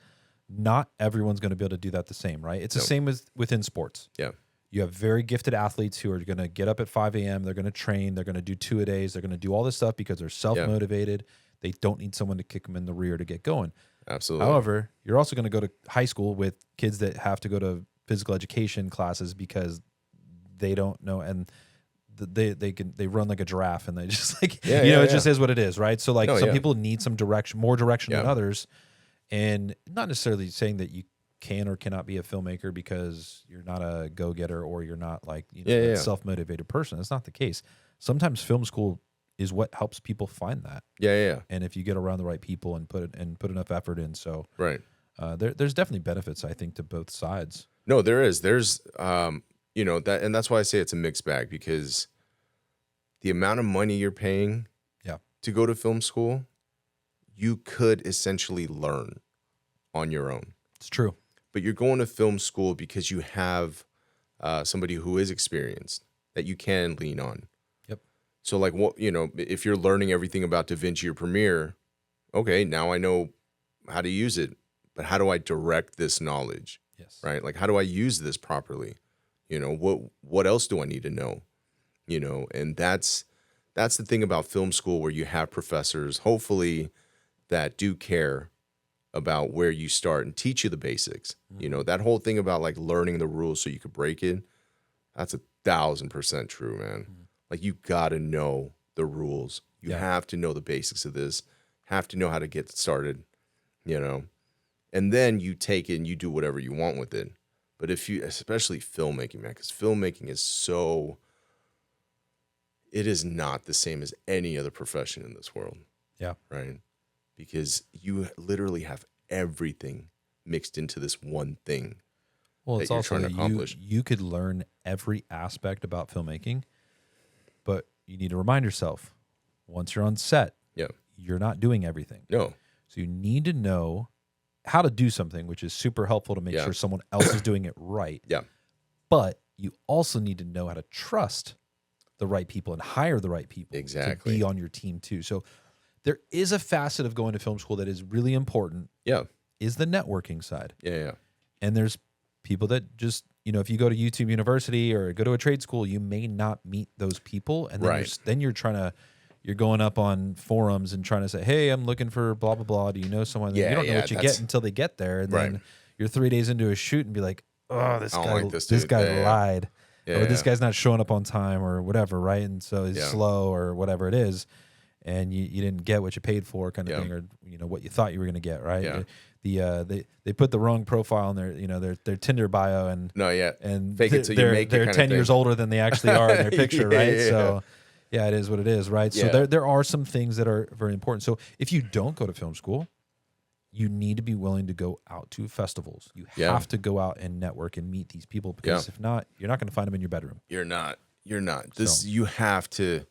not everyone's going to be able to do that the same, right? It's the same as within sports. Yeah. You have very gifted athletes who are going to get up at 5 a.m. They're going to train. They're going to do 2-a-days. They're going to do all this stuff because they're self-motivated. They don't need someone to kick them in the rear to get going. Absolutely. However, you're also going to go to high school with kids that have to go to physical education classes because they don't know, and they run like a giraffe, and they just like it just is what it is, right? So like some people need some more direction than others, and not necessarily saying that you can or cannot be a filmmaker because you're not a go-getter or you're not like a self-motivated person. That's not the case. Sometimes film school is what helps people find that. And if you get around the right people and put enough effort in, so there's definitely benefits, I think, to both sides. No, there is. There's that, and that's why I say it's a mixed bag, because the amount of money you're paying to go to film school, you could essentially learn on your own. It's true. But you're going to film school because you have somebody who is experienced that you can lean on. Yep. So like, if you're learning everything about DaVinci or Premiere, okay, now I know how to use it, but how do I direct this knowledge? Yes. Right? Like, how do I use this properly? What else do I need to know? And that's the thing about film school, where you have professors, hopefully, that do care about where you start and teach you the basics. That whole thing about like learning the rules so you could break it, that's 1,000% true, man. Like, you got to know the rules. You have to know the basics of this, have to know how to get started, and then you take it and you do whatever you want with it. But especially filmmaking, man, because filmmaking is it is not the same as any other profession in this world. Yeah. Right? Because you literally have everything mixed into this one thing. Well, it's you're also trying to accomplish. You could learn every aspect about filmmaking, but you need to remind yourself, once you're on set, you're not doing everything. No. So you need to know how to do something, which is super helpful to make sure someone else is doing it right. Yeah. But you also need to know how to trust the right people and hire the right people to be on your team too. So there is a facet of going to film school that is really important. Yeah. Is the networking side. Yeah. And there's people that just, if you go to YouTube University or go to a trade school, you may not meet those people. And then you're going up on forums and trying to say, hey, I'm looking for blah, blah, blah. Do you know someone? You don't know what you get until they get there. And then you're 3 days into a shoot and be like, oh, this guy lied. Or this guy's not showing up on time or whatever, right? And so he's slow or whatever it is. And you didn't get what you paid for, kind of thing, or what you thought you were going to get, right? Yeah. They put the wrong profile in their Tinder bio, and fake it till you make it. They're 10 years older than they actually are in their picture, right? So it is what it is, right? So there are some things that are very important. So if you don't go to film school, you need to be willing to go out to festivals. You have to go out and network and meet these people, because if not, you're not going to find them in your bedroom. You're not. You have to.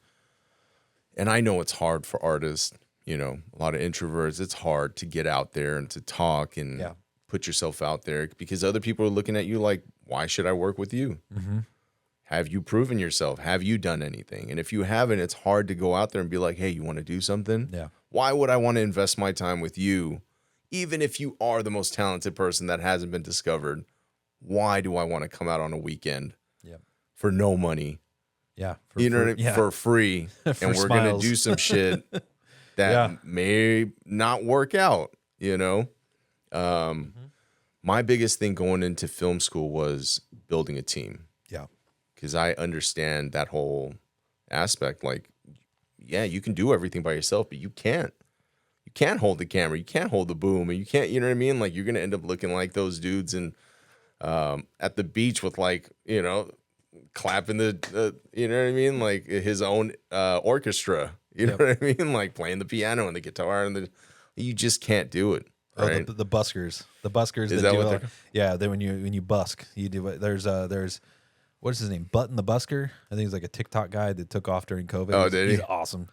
And I know it's hard for artists, a lot of introverts. It's hard to get out there and to talk and put yourself out there, because other people are looking at you like, why should I work with you? Mm-hmm. Have you proven yourself? Have you done anything? And if you haven't, it's hard to go out there and be like, hey, you want to do something? Yeah. Why would I want to invest my time with you? Even if you are the most talented person that hasn't been discovered, why do I want to come out on a weekend for no money? Yeah. For free. For and we're going to do some shit that may not work out, My biggest thing going into film school was building a team. Yeah. Because I understand that whole aspect. Like, you can do everything by yourself, but you can't. You can't hold the camera. You can't hold the boom. And you can't, you know what I mean? Like, you're going to end up looking like those dudes at the beach with, like, clapping the you know what I mean? Like his own orchestra. You know what I mean? Like playing the piano and the guitar and you just can't do it. Right? Oh, the buskers. The buskers is that that do what then when you busk, you do it. There's what's his name? Button the Busker. I think he's like a TikTok guy that took off during COVID. Oh, did he? He's awesome.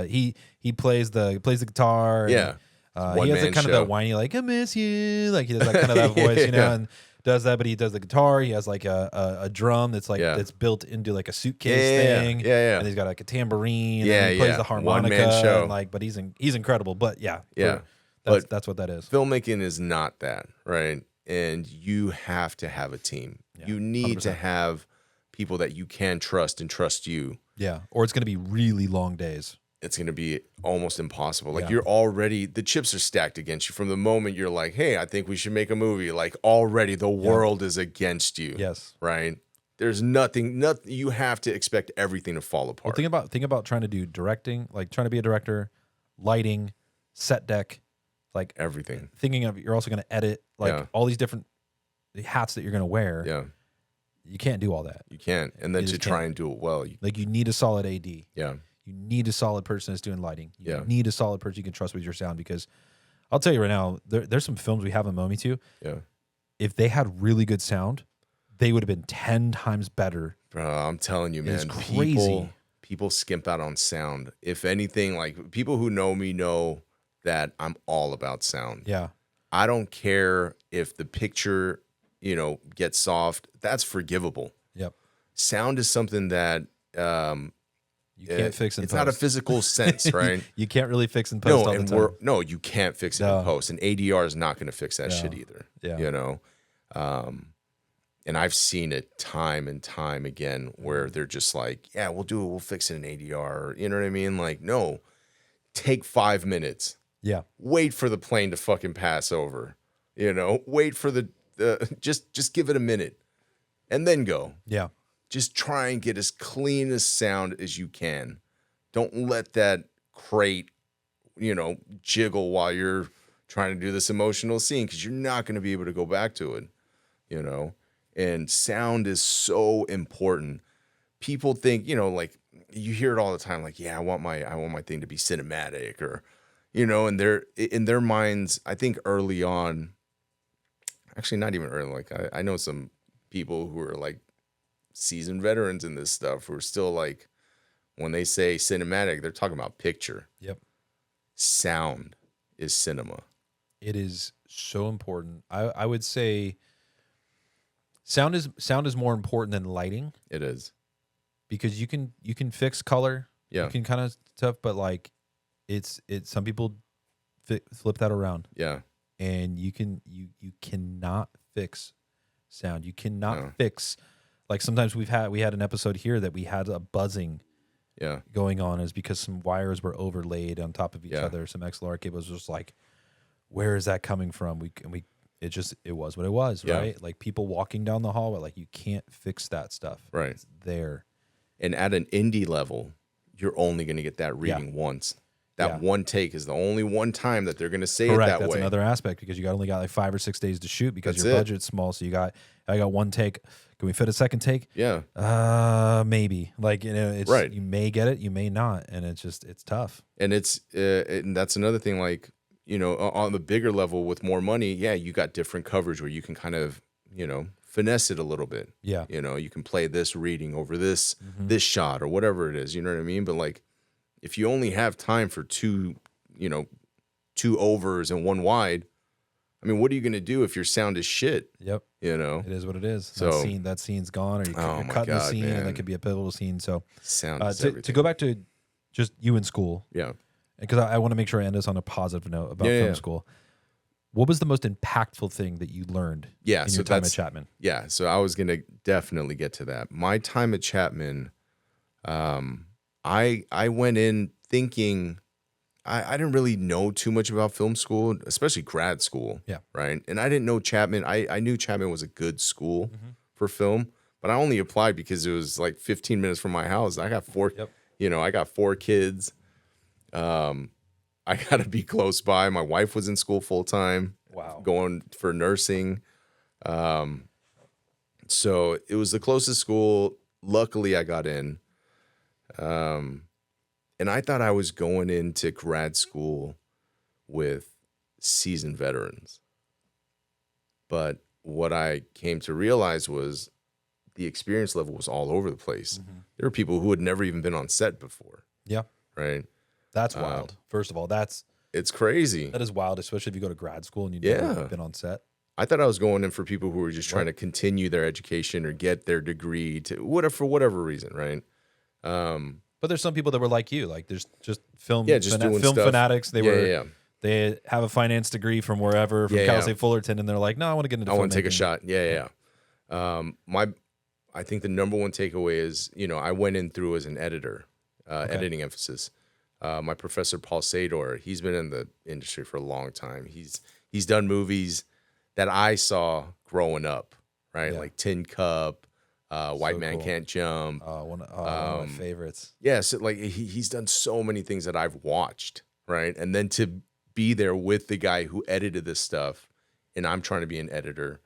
He plays the guitar. Yeah. And, he has a kind of that whiny, like, I miss you. Like he does that kind of that voice, and does that, but he does the guitar. He has like a drum that's like that's built into like a suitcase thing. Yeah. And he's got like a tambourine. Yeah, and he plays the harmonica. One-man show. And like, but he's incredible. But that's what that is. Filmmaking is not that, right? and you have to have a team. Yeah, You need 100%. to have people that you can trust and trust you. Yeah, or it's going to be really long days. It's going to be almost impossible. Like Yeah. you're already, the chips are stacked against you from the moment you're like, hey, I think we should make a movie. Like already the world is against you. Yes. Right. There's nothing, you have to expect everything to fall Well, apart. think about trying to do directing, like trying to be a director, lighting, set deck, like Everything. thinking of you're also going to edit, like Yeah. all these different hats that you're going to wear. Yeah. You can't do all that. You can't. And then You to just try can't. and do it well. Like you need a solid AD. Yeah. You need a solid person that's doing lighting. You Yeah. need a solid person you can trust with your sound, because I'll tell you right now, there's some films we have in Mometu. Yeah. If they had really good sound, they would have been 10 times better. Bro, I'm telling you, It's man, crazy. people skimp out on sound. If anything, like people who know me know that I'm all about sound. Yeah. I don't care if the picture, gets soft. That's forgivable. Yep. Sound is something that You can't fix in it's post. not a physical sense, right? You can't really fix in post No, all the and time. you can't fix it No. in post. And ADR is not going to fix that No. shit either. Yeah. And I've seen it time and time again Mm-hmm. where they're just like, yeah, we'll do it. We'll fix it in ADR. You know what I mean? Like, no, take 5 minutes. Yeah. Wait for the plane to fucking pass over. Wait for just give it a minute and then go. Yeah. Just try and get as clean a sound as you can. Don't let that crate, jiggle while you're trying to do this emotional scene, because you're not going to be able to go back to it, And sound is so important. People think, like you hear it all the time, like, yeah, I want my thing to be cinematic, or, and they're in their minds, I think early on, actually not even early, like I know some people who are like seasoned veterans in this stuff who are still like, when they say cinematic, they're talking about picture. Yep. Sound is cinema. It is so important. I would say sound is more important than lighting, It is. because you can fix color. Yeah. You can kind of stuff, but like it's some people flip that around, Yeah. and you cannot fix sound. You cannot No. fix, like sometimes we had an episode here that we had a buzzing Yeah. going on, is because some wires were overlaid on top of each Yeah. other. Some XLR cables, just like, where is that coming from? It was what it was, Yeah. right? Like people walking down the hallway, like you can't fix that stuff. Right. It's there. And at an indie level, you're only going to get that reading once. That Yeah. one take is the only one time that they're going to say Correct. it that That's way. another aspect, because you only got like 5 or 6 days to shoot, because That's your it. budget's small. So I got one take. Can we fit a second take? Yeah. Maybe. Like, it's Right. You may get it, you may not, and it's tough. And and that's another thing, like, on the bigger level with more money, yeah, you got different coverage where you can kind of, finesse it a little bit. Yeah. You can play this reading over this Mm-hmm. this shot or whatever it is, you know what I mean? But like, if you only have time for two overs and one wide, I mean, what are you going to do if your sound is shit? Yep. It is what it is. So- That scene's gone, or Oh you're my cutting the God, scene, and man. that could be a pivotal scene. So Sound is to everything. go back to just you in school, Yeah. because I want to make sure I end this on a positive note about Yeah, film yeah. school. What was the most impactful thing that you learned Yeah, in so your time at that's- Chapman? Yeah, so I was gonna definitely get to that. My time at Chapman, I went in thinking I didn't really know too much about film school, especially grad school. Yeah. Right. And I didn't know Chapman. I knew Chapman was a good school Mm-hmm. for film, but I only applied because it was like 15 minutes from my house. I got four. Yep. I got 4 kids. I got to be close by. My wife was in school full time. Wow. Going for nursing. So it was the closest school. Luckily, I got in. And I thought I was going into grad school with seasoned veterans. But what I came to realize was the experience level was all over the place. Mm-hmm. There were people who had never even been on set before, Yeah. right? That's wild. First of all, It's crazy. that is wild, especially if you go to grad school and you've Yeah. never been on set. I thought I was going in for people who were just trying to continue their education or get their degree for whatever reason, right? But there's some people that were like you, like there's just film, Yeah, just doing film stuff. fanatics. They Yeah, were yeah, yeah. They have a finance degree from wherever, from Cal State Fullerton, and they're like, no, I want to get into I want to take a filmmaking. shot. Yeah. I think the number one takeaway is, I went in through as an editor, editing emphasis. My professor, Paul Sador, he's been in the industry for a long time. He's done movies that I saw growing up, right? Yeah. Like Tin Cup, White Man cool. Can't Jump. One of my favorites. Yeah, so like he's done so many things that I've watched, right? And then to be there with the guy who edited this stuff, and I'm trying to be an editor,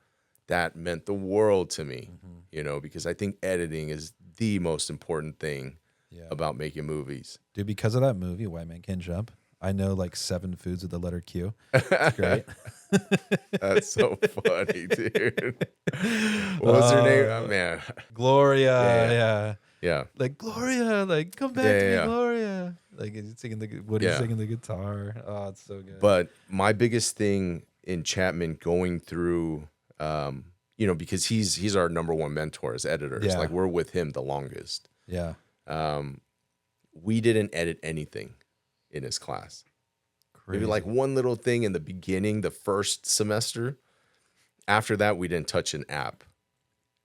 that meant the world to me, because I think editing is the most important thing about making movies. Dude, because of that movie, White Man Can't Jump, I know like 7 foods with the letter Q. It's great. That's so funny, dude. What was her name? Oh, man. Gloria, Yeah. Like, Gloria, like, come back to me, Gloria. Like, he's singing Woody's singing the guitar. Oh, it's so good. But my biggest thing in Chapman going through, because he's our number one mentor as editors. Yeah. Like, we're with him the longest. Yeah. We didn't edit anything in his class. Crazy. Maybe like one little thing in the beginning, the first semester. After that, we didn't touch an app.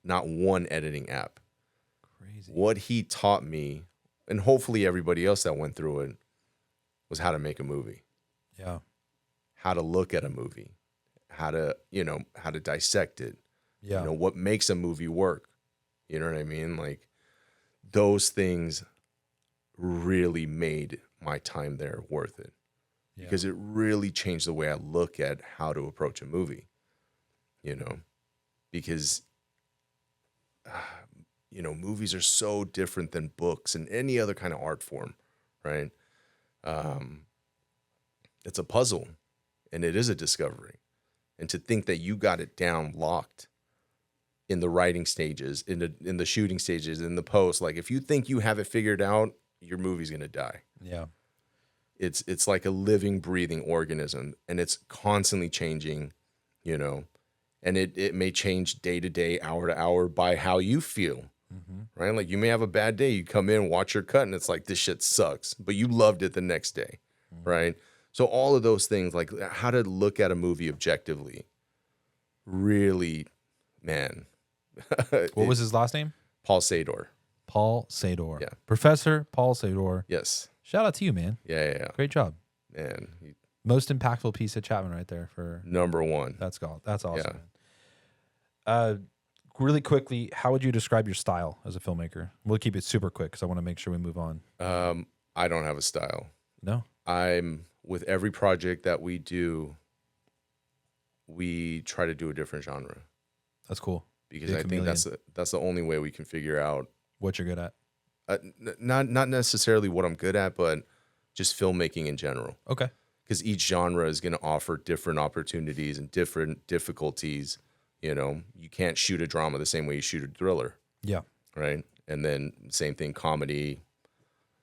Not one editing app. Crazy. What he taught me, and hopefully everybody else that went through it, was how to make a movie. Yeah. How to look at a movie. How to dissect it. Yeah. What makes a movie work. You know what I mean? Like, those things really made my time there worth it. Because it really changed the way I look at how to approach a movie. Because movies are so different than books and any other kind of art form, right? It's a puzzle, and it is a discovery. And to think that you got it down locked in the writing stages, in the shooting stages, in the post, like if you think you have it figured out, your movie's gonna die. Yeah. It's like a living, breathing organism, and it's constantly changing, and it may change day to day, hour to hour by how you feel, right? Like you may have a bad day, you come in, watch your cut, and it's like, this shit sucks, but you loved it the next day, right? So all of those things, like how to look at a movie objectively, really, man. What was his last name? Paul Sador. Paul Sador. Yeah. Professor Paul Sador. Yes. Shout out to you, man. Yeah. Great job. Man, Most impactful piece of Chapman right there for number one. That's awesome. Man. Really quickly, how would you describe your style as a filmmaker? We'll keep it super quick because I want to make sure we move on. I don't have a style. No? With every project that we do, we try to do a different genre. That's cool. Because I think that's the only way we can figure out what you're good at. Not necessarily what I'm good at, but just filmmaking in general. Okay. Because each genre is going to offer different opportunities and different difficulties. You can't shoot a drama the same way you shoot a thriller. Yeah. Right. And then same thing, comedy,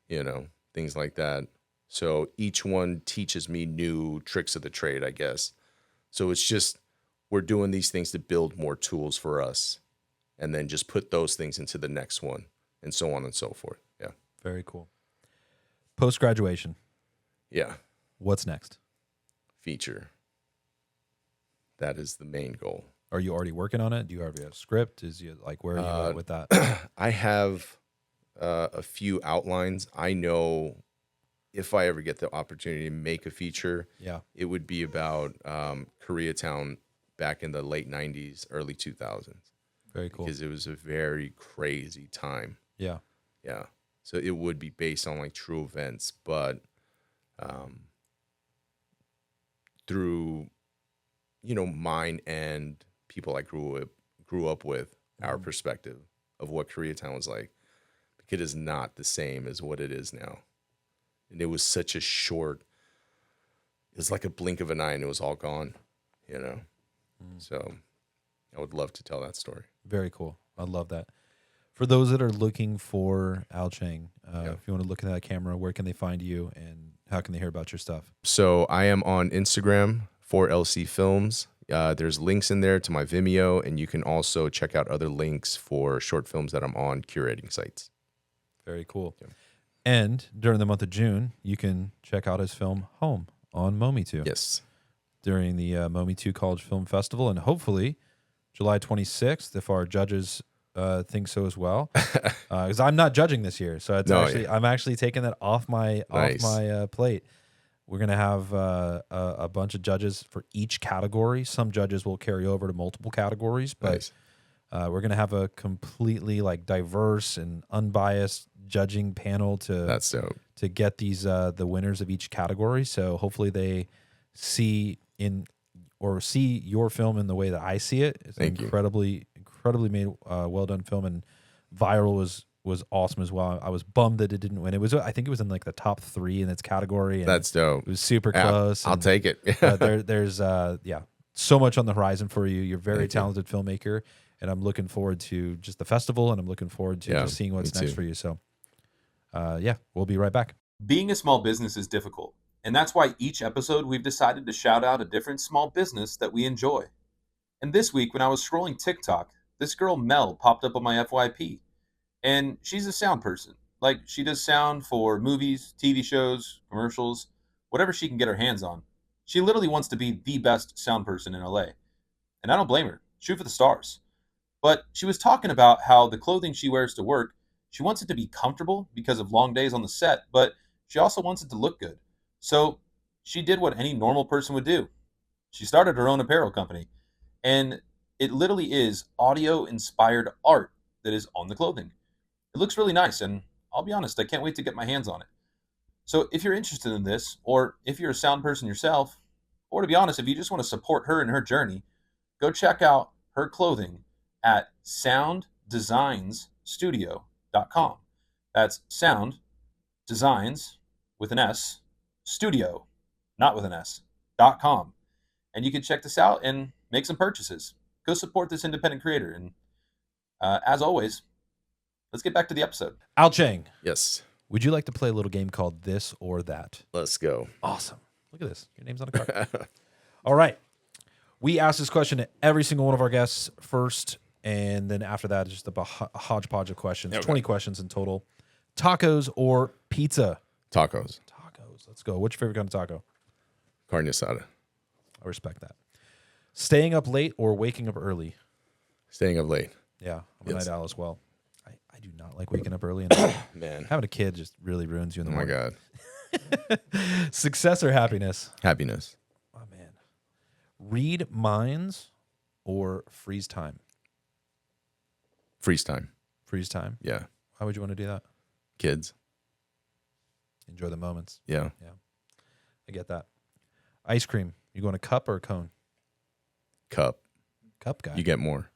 things like that. So each one teaches me new tricks of the trade, I guess. So it's just, we're doing these things to build more tools for us and then just put those things into the next one and so on and so forth. Yeah. Very cool. Post-graduation. Yeah. What's next? Feature. That is the main goal. Are you already working on it? Do you already have a script? Where are you at with that? I have a few outlines. I know if I ever get the opportunity to make a feature, it would be about Koreatown back in the late 90s, early 2000s. Very cool. Because it was a very crazy time. Yeah. Yeah. So it would be based on like true events, but through, mine and people I grew up with, our perspective of what Koreatown was like. It is not the same as what it is now. And it was such a short, it was like a blink of an eye and it was all gone, So I would love to tell that story. Very cool. I love that. For those that are looking for Al Chang, if you want to look into that camera, where can they find you and how can they hear about your stuff? So I am on Instagram for LC Films. There's links in there to my Vimeo, and you can also check out other links for short films that I'm on curating sites. Very cool. Yeah. And during the month of June, you can check out his film Home on Mometu. Yes. During the Mometu College Film Festival, and hopefully July 26th, if our judges think so as well. Because I'm not judging this year, so it's I'm actually taking that off my plate. We're gonna have a bunch of judges for each category. Some judges will carry over to multiple categories, but we're gonna have a completely like diverse and unbiased judging panel That's dope. to get these the winners of each category. So hopefully they see your film in the way that I see it. It's incredibly made, well done film, and viral was awesome as well. I was bummed that it didn't win. I think it was in like the top 3 in its category. And that's dope. It was super close. I'll take it. There's so much on the horizon for you. You're a very talented filmmaker, and I'm looking forward to just the festival, and I'm looking forward to just seeing what's next for you. So, we'll be right back. Being a small business is difficult, and that's why each episode we've decided to shout out a different small business that we enjoy. And this week, when I was scrolling TikTok, this girl Mel popped up on my FYP, and she's a sound person. Like, she does sound for movies, TV shows, commercials, whatever she can get her hands on. She literally wants to be the best sound person in LA, and I don't blame her. Shoot for the stars. But she was talking about how the clothing she wears to work, she wants it to be comfortable because of long days on the set, but she also wants it to look good. So she did what any normal person would do. She started her own apparel company, and it literally is audio-inspired art that is on the clothing. It looks really nice, and I'll be honest, I can't wait to get my hands on it. So if you're interested in this, or if you're a sound person yourself, or to be honest, if you just want to support her in her journey, go check out her clothing at sounddesignsstudio.com. That's sound designs with an S, studio, not with an S, .com. And you can check this out and make some purchases. Go support this independent creator. And as always, let's get back to the episode. Al Chang, Yes. would you like to play a little game called This or That? Let's go. Awesome. Look at this. Your name's on a card. All right. We ask this question to every single one of our guests first, and then after that, just a hodgepodge of questions. Okay. 20 questions in total. Tacos or pizza? Tacos. Tacos. Let's go. What's your favorite kind of taco? Carne asada. I respect that. Staying up late or waking up early? Staying up late. Yeah, I'm a Yes. night owl as well. I do not like waking up early. Man. Having a kid just really ruins you in the Oh my morning. God. Success or happiness? Happiness. Oh, man. Read minds or freeze time? Freeze time. Freeze time. Yeah. Why would you want to do that? Kids. Enjoy the moments. Yeah. I get that. Ice cream. You going a cup or a cone? Cup. Cup guy. You get more.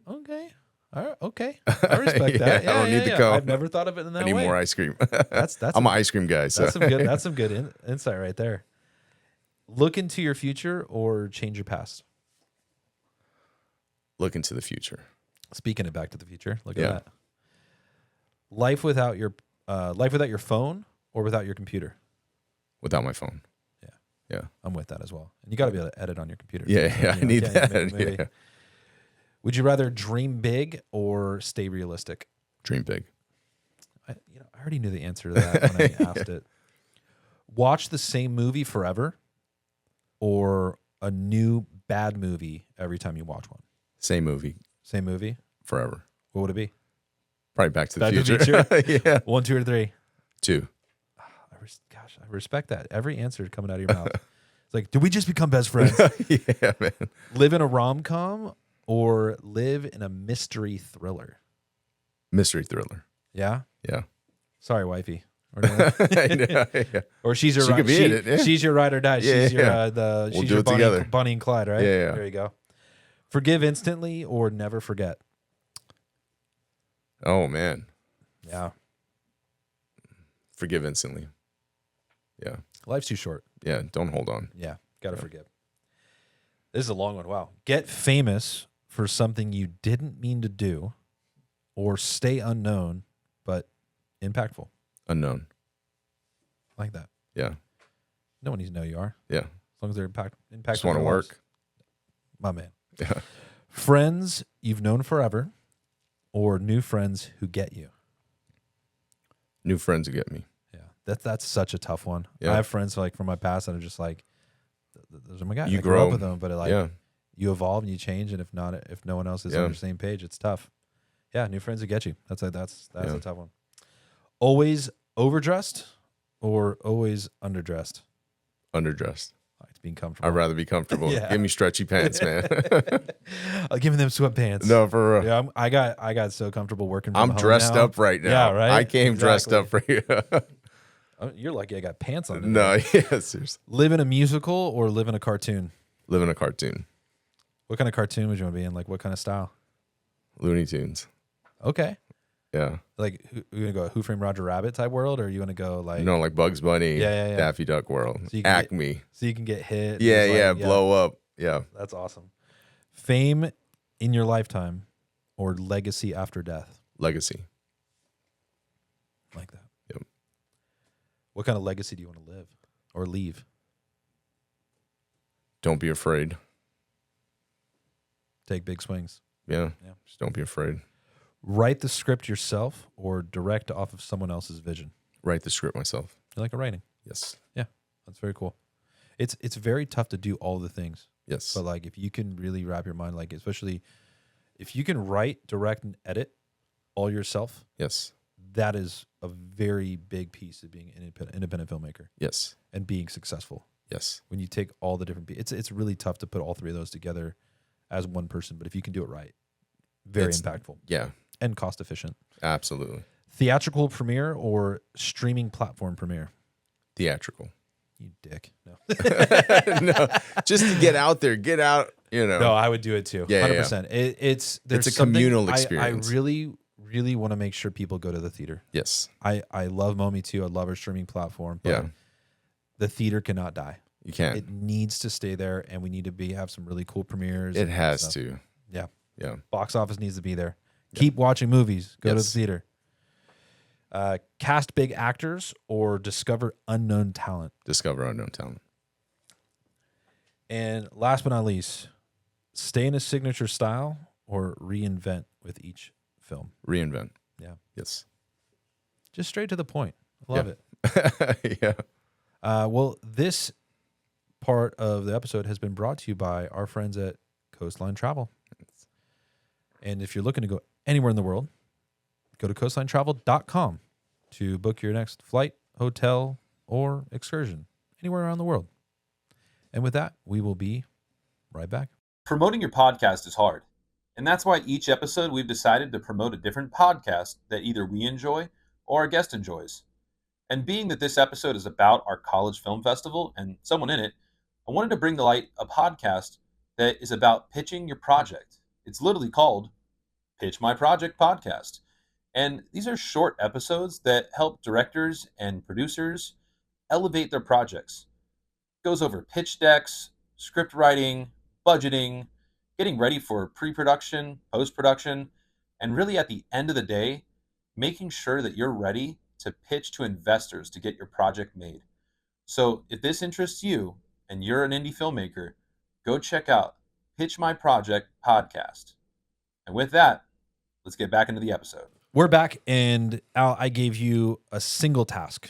Okay. All right. Okay. I respect that. I don't need the cone. I've never thought of it in that I need way. more ice cream. That's I'm an ice cream guy. So That's some good insight right there. Look into your future or change your past. look into the future. Speaking of Back to the Future, look at Yeah. that. Life without your phone or without your computer. Without my phone. Yeah. I'm with that as well. And you got to be able to edit on your computer. Yeah, I need that. Maybe. Yeah. Would you rather dream big or stay realistic? Dream big. I already knew the answer to that when I asked it. Watch the same movie forever or a new bad movie every time you watch one? Same movie Same movie? forever. What would it be? Probably Back to the Back to the Future. Yeah. 1, 2, or 3? 2. I respect that. Every answer coming out of your mouth. It's like, did we just become best friends? Yeah, man. Live in a rom-com or live in a mystery thriller? Mystery thriller. Yeah? Yeah. Sorry, wifey. Yeah. Or she's your She could be in it, yeah. She's your ride or die. Yeah, She's your yeah. she's do your it together. Bonnie and Clyde, right? Yeah. There you go. Forgive instantly or never forget. Oh, man. Yeah. Forgive instantly. Yeah. Life's too short. Yeah. Don't hold on. Yeah. Gotta forgive. This is a long one. Wow. Get famous for something you didn't mean to do or stay unknown but impactful. Unknown. I like that. Yeah. No one needs to know who you are. Yeah. As long as they're impactful. Just want to work. My man. Yeah. Friends you've known forever or new friends who get you. New friends who get me. Yeah. That's such a tough one. Yeah. I have friends like from my past that are just like, those are my guys. You I grew up grow. with them, but like you evolve and you change, and if no one else is on the same page, it's tough. Yeah, new friends will get you. That's a tough one. Always overdressed or always underdressed? Underdressed. It's being comfortable. I'd rather be comfortable. Yeah. Give me stretchy pants, man. I'll give them sweatpants. No, for real. Yeah, I got so comfortable working from I'm home dressed now. up right now. Yeah, right. I came dressed up for you. Oh, you're lucky I got pants on. No, yeah, seriously. Live in a musical or live in a cartoon? Live in a cartoon. What kind of cartoon would you want to be in? Like what kind of style? Looney Tunes. Okay. Yeah. Like you gonna go Who Framed Roger Rabbit type world, or you want to go like Like Bugs Bunny, Yeah. Daffy Duck world, So you can Acme. so you can get hit? Yeah, Just like, blow up. Yeah. That's awesome. Fame in your lifetime or legacy after death? Legacy. Like that. Yep. What kind of legacy do you want to live or leave? Don't be afraid. Take big swings. Yeah. Yeah. Just don't be afraid. Write the script yourself or direct off of someone else's vision? Write the script myself. You like a writing? Yes. Yeah. That's very cool. It's very tough to do all the things. Yes. But like if you can really wrap your mind, like especially if you can write, direct, and edit all yourself, Yes. that is a very big piece of being an independent filmmaker Yes. and being successful. Yes. When you take all the different it's really tough to put all three of those together as one person. But if you can do it right, very impactful. Yeah. And cost efficient. Absolutely. Theatrical premiere or streaming platform premiere? Theatrical. You dick. No. No, just to get out there, get out, No, I would do it too. Yeah, 100%. It's a communal I experience. really want to make sure people go to the theater. Yes. I love Mometu. I love our streaming platform. But the theater cannot die. You can't. It needs to stay there, and we need to have some really cool premieres. It and has stuff. to. Yeah. Yeah. Box office needs to be there. Keep watching movies. Go to the theater. Cast big actors or discover unknown talent? Discover unknown talent. And last but not least, stay in a signature style or reinvent with each film? Reinvent. Yeah. Yes. Just straight to the point. I love it. Yeah. Well, this part of the episode has been brought to you by our friends at Coastline Travel. And if you're looking to go anywhere in the world, go to coastlinetravel.com to book your next flight, hotel, or excursion anywhere around the world. And with that, we will be right back. Promoting your podcast is hard, and that's why each episode we've decided to promote a different podcast that either we enjoy or our guest enjoys. And being that this episode is about our college film festival and someone in it, I wanted to bring to light a podcast that is about pitching your project. It's literally called Pitch My Project Podcast. And these are short episodes that help directors and producers elevate their projects. It goes over pitch decks, script writing, budgeting, getting ready for pre-production, post-production, and really at the end of the day, making sure that you're ready to pitch to investors to get your project made. So if this interests you and you're an indie filmmaker, go check out Pitch My Project Podcast. And with that, let's get back into the episode. We're back, and Al, I gave you a single task.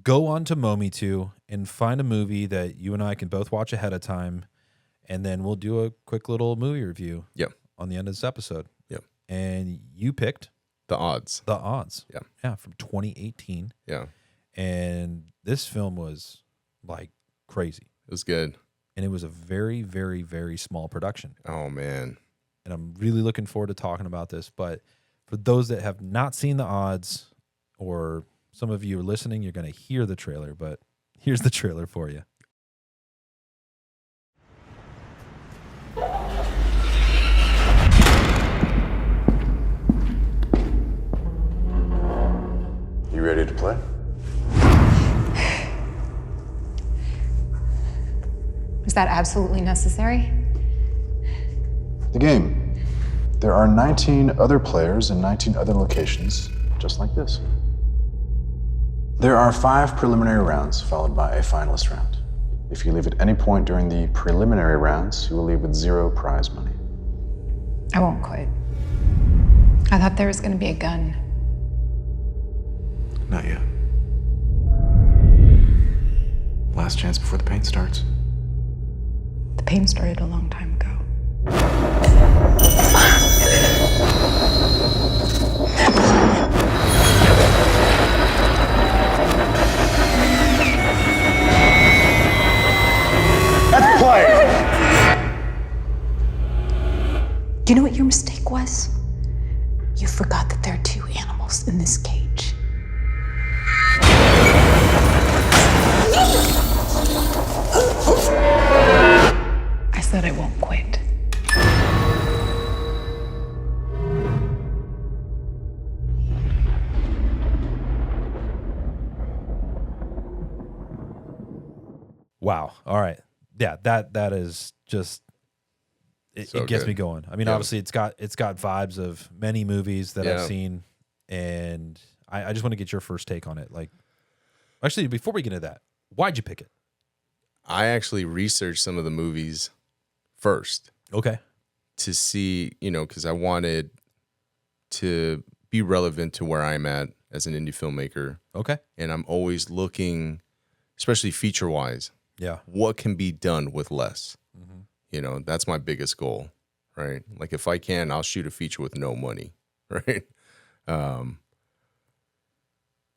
Go on to Mometu and find a movie that you and I can both watch ahead of time, and then we'll do a quick little movie review on the end of this episode. Yep. And you picked The Odds. The Odds. Yeah. Yeah, from 2018. Yeah. And this film was like crazy. It was good. And it was a very, very, very small production. Oh, man. And I'm really looking forward to talking about this. But for those that have not seen The Odds, or some of you are listening, you're going to hear the trailer, but here's the trailer for you. You ready to play? Was that absolutely necessary? The game. There are 19 other players in 19 other locations, just like this. There are 5 preliminary rounds, followed by a finalist round. If you leave at any point during the preliminary rounds, you will leave with 0 prize money. I won't quit. I thought there was going to be a gun. Not yet. Last chance before the pain starts. The pain started a long time ago. Let's play! Do you know what your mistake was? You forgot that there are two animals in this cage. I said I won't quit. Wow. All right. Yeah, that is just it So gets good. me going. I mean, Yeah. obviously it's got vibes of many movies that I've Yeah. seen, and I just want to get your first take on it. Like, actually, before we get into that, why'd you pick it? I actually researched some of the movies first Okay. to see, because I wanted to be relevant to where I'm at as an indie filmmaker. Okay. And I'm always looking, especially feature wise, Yeah. what can be done with less. Mm-hmm. That's my biggest goal, right? Like if I can, I'll shoot a feature with no money, right?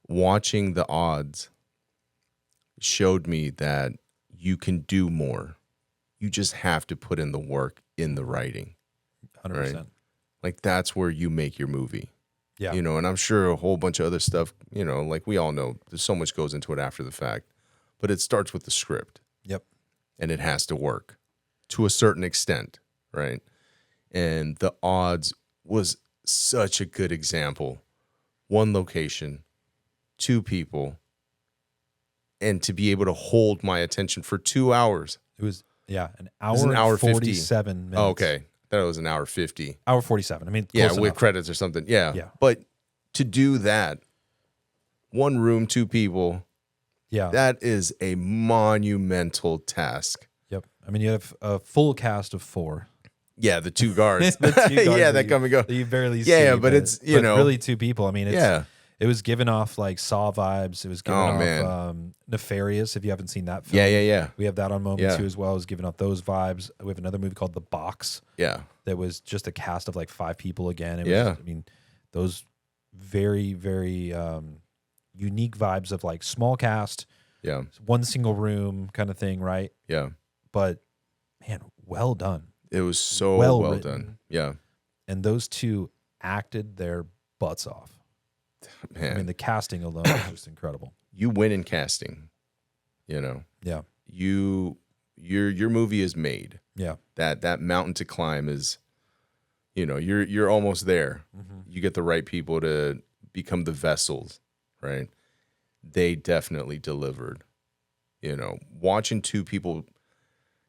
Watching the odds showed me that you can do more. You just have to put in the work in the writing. 100%. Like that's where you make your movie. Yeah. And I'm sure a whole bunch of other stuff, like we all know there's so much goes into it after the fact, but it starts with the script Yep. and it has to work to a certain extent, right? And the odds was such a good example. One location, two people, and to be able to hold my attention for 2 hours. It was an hour, was an and hour 50. 47 minutes. Oh, okay. I thought it was an hour 50. Hour 47. I mean, Yeah, close with enough. credits or something. Yeah. Yeah. But to do that, one room, two people, Yeah. that is a monumental task. Yep. I mean, you have a full cast of 4. Yeah, the two guards. The 2 guards yeah, that that you- come and go. that you barely see. Yeah, but it's, really 2 people. I mean, Yeah. it was giving off like Saw vibes. It was giving Oh, off man. Nefarious. If you haven't seen that film, Yeah. we have that on Mometu Yeah. as well. It was giving off those vibes. We have another movie called The Box Yeah. that was just a cast of like 5 people again. It Yeah. was, I mean, those very, very unique vibes of like small cast, Yeah. one single room kind of thing, right? Yeah. But man, well done. It was so Well well written. done. Yeah. And those 2 acted their butts off. Man, I mean, the casting alone is just incredible. you win in casting. Yeah. Your movie is made. Yeah. That mountain to climb is, you're almost there. You get the right people to become the vessels, right? They definitely delivered. Watching 2 people,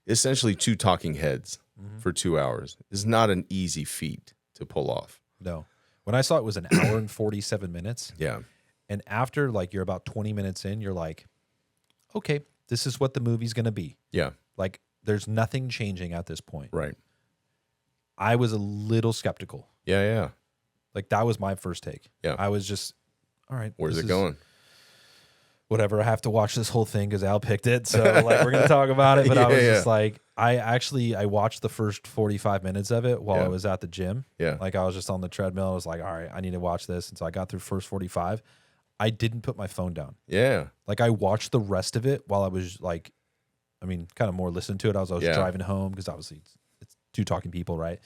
essentially 2 talking heads for 2 hours is not an easy feat to pull off. No. When I saw it was an hour and 47 minutes. Yeah. And after like you're about 20 minutes in, you're like, okay, this is what the movie's going to be. Yeah. Like there's nothing changing at this point. Right. I was a little skeptical. Yeah. Yeah. Like that was my first take. Yeah. I was just, all right. Where's this it is going? Whatever. I have to watch this whole thing because Al picked it. So like we're going to talk about it. But I was Yeah, just like, I watched the first 45 minutes of it while I Yeah. was at the gym. Yeah. Like I was just on the treadmill. I was like, all right, I need to watch this. And so I got through first 45. I didn't put my phone down. Yeah. Like I watched the rest of it while I was like, I mean, kind of more listened to it. I was Yeah. driving home because obviously it's 2 talking people, right?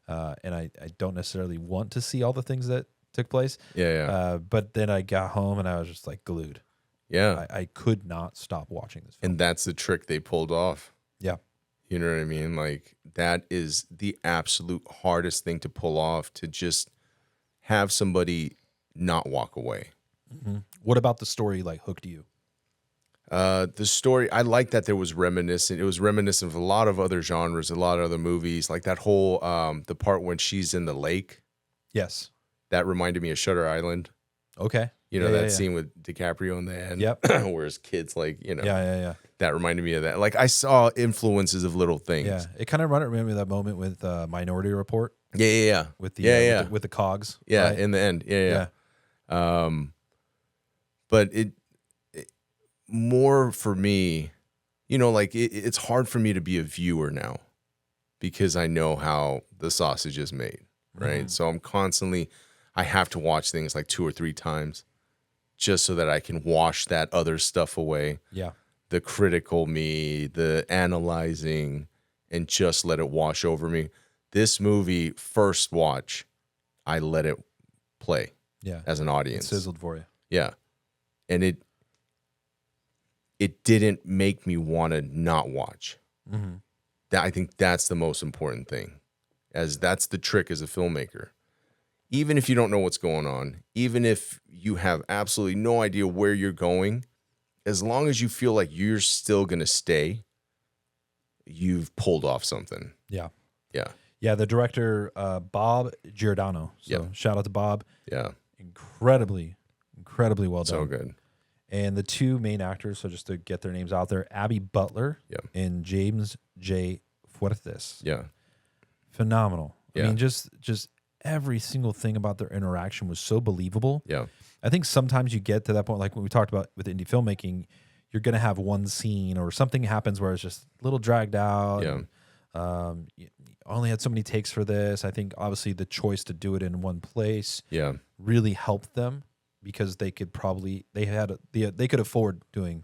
And I don't necessarily want to see all the things that took place. Yeah. Yeah. But then I got home and I was just like glued. Yeah. I could not stop watching this film. And that's the trick they pulled off. Yeah. You know what I mean? Like that is the absolute hardest thing to pull off, to just have somebody not walk away. What about the story like hooked you? The story, I like that there was reminiscent. It was reminiscent of a lot of other genres, a lot of other movies. Like that whole the part when she's in the lake, Yes. that reminded me of Shutter Island. Okay. You know, Yeah, that yeah. scene with DiCaprio in the end. Yep. Where his kids, like, Yeah. that reminded me of that. Like I saw influences of little things. Yeah. It kind of reminded me of that moment with Minority Report Yeah. with the with the cogs. Yeah, right? in the end. Yeah. But it more for me, you know, like it's hard for me to be a viewer now because I know how the sausage is made, right? So I'm constantly, I have to watch things like 2 or 3 times just so that I can wash that other stuff away. Yeah. The critical me, the analyzing, and just let it wash over me. This movie, first watch, I let it play Yeah. as an It audience. sizzled for you. Yeah. And it didn't make me want to not watch. Mm-hmm. I think that's the most important thing, as that's the trick as a filmmaker. Even if you don't know what's going on, even if you have absolutely no idea where you're going, as long as you feel like you're still going to stay, you've pulled off something. Yeah. Yeah. Yeah. The director, Bob Giordano. So Yeah. shout out to Bob. Yeah. Incredibly well done. So good. And the 2 main actors, so just to get their names out there, Abby Butler Yeah. and James J. Fuertes. Yeah. Phenomenal. Yeah. I mean, just every single thing about their interaction was so believable. Yeah. I think sometimes you get to that point, like when we talked about with indie filmmaking, you're going to have one scene or something happens where it's just a little dragged out. Yeah. And, you only had so many takes for this. I think obviously the choice to do it in one place Yeah. really helped them because they could probably they could afford doing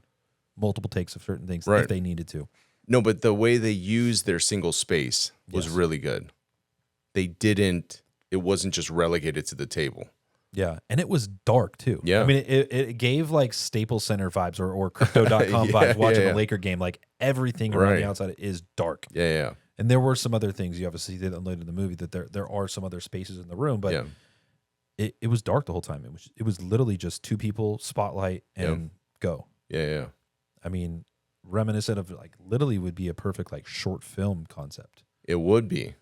multiple takes of certain things Right. if they needed to. No, but the way they used their single space was Yes. really good. It wasn't just relegated to the table. Yeah, and it was dark too. Yeah. I mean, it gave like Staples Center vibes or Crypto.com Yeah, vibes watching yeah. a Laker game. Like everything around Right. the outside is dark. Yeah. Yeah. And there were some other things you obviously did later in the movie that there are some other spaces in the room, but Yeah. it was dark the whole time. It was literally just 2 people, spotlight, and go. Yeah. Yeah. I mean, reminiscent of like literally would be a perfect like short film concept. It would be.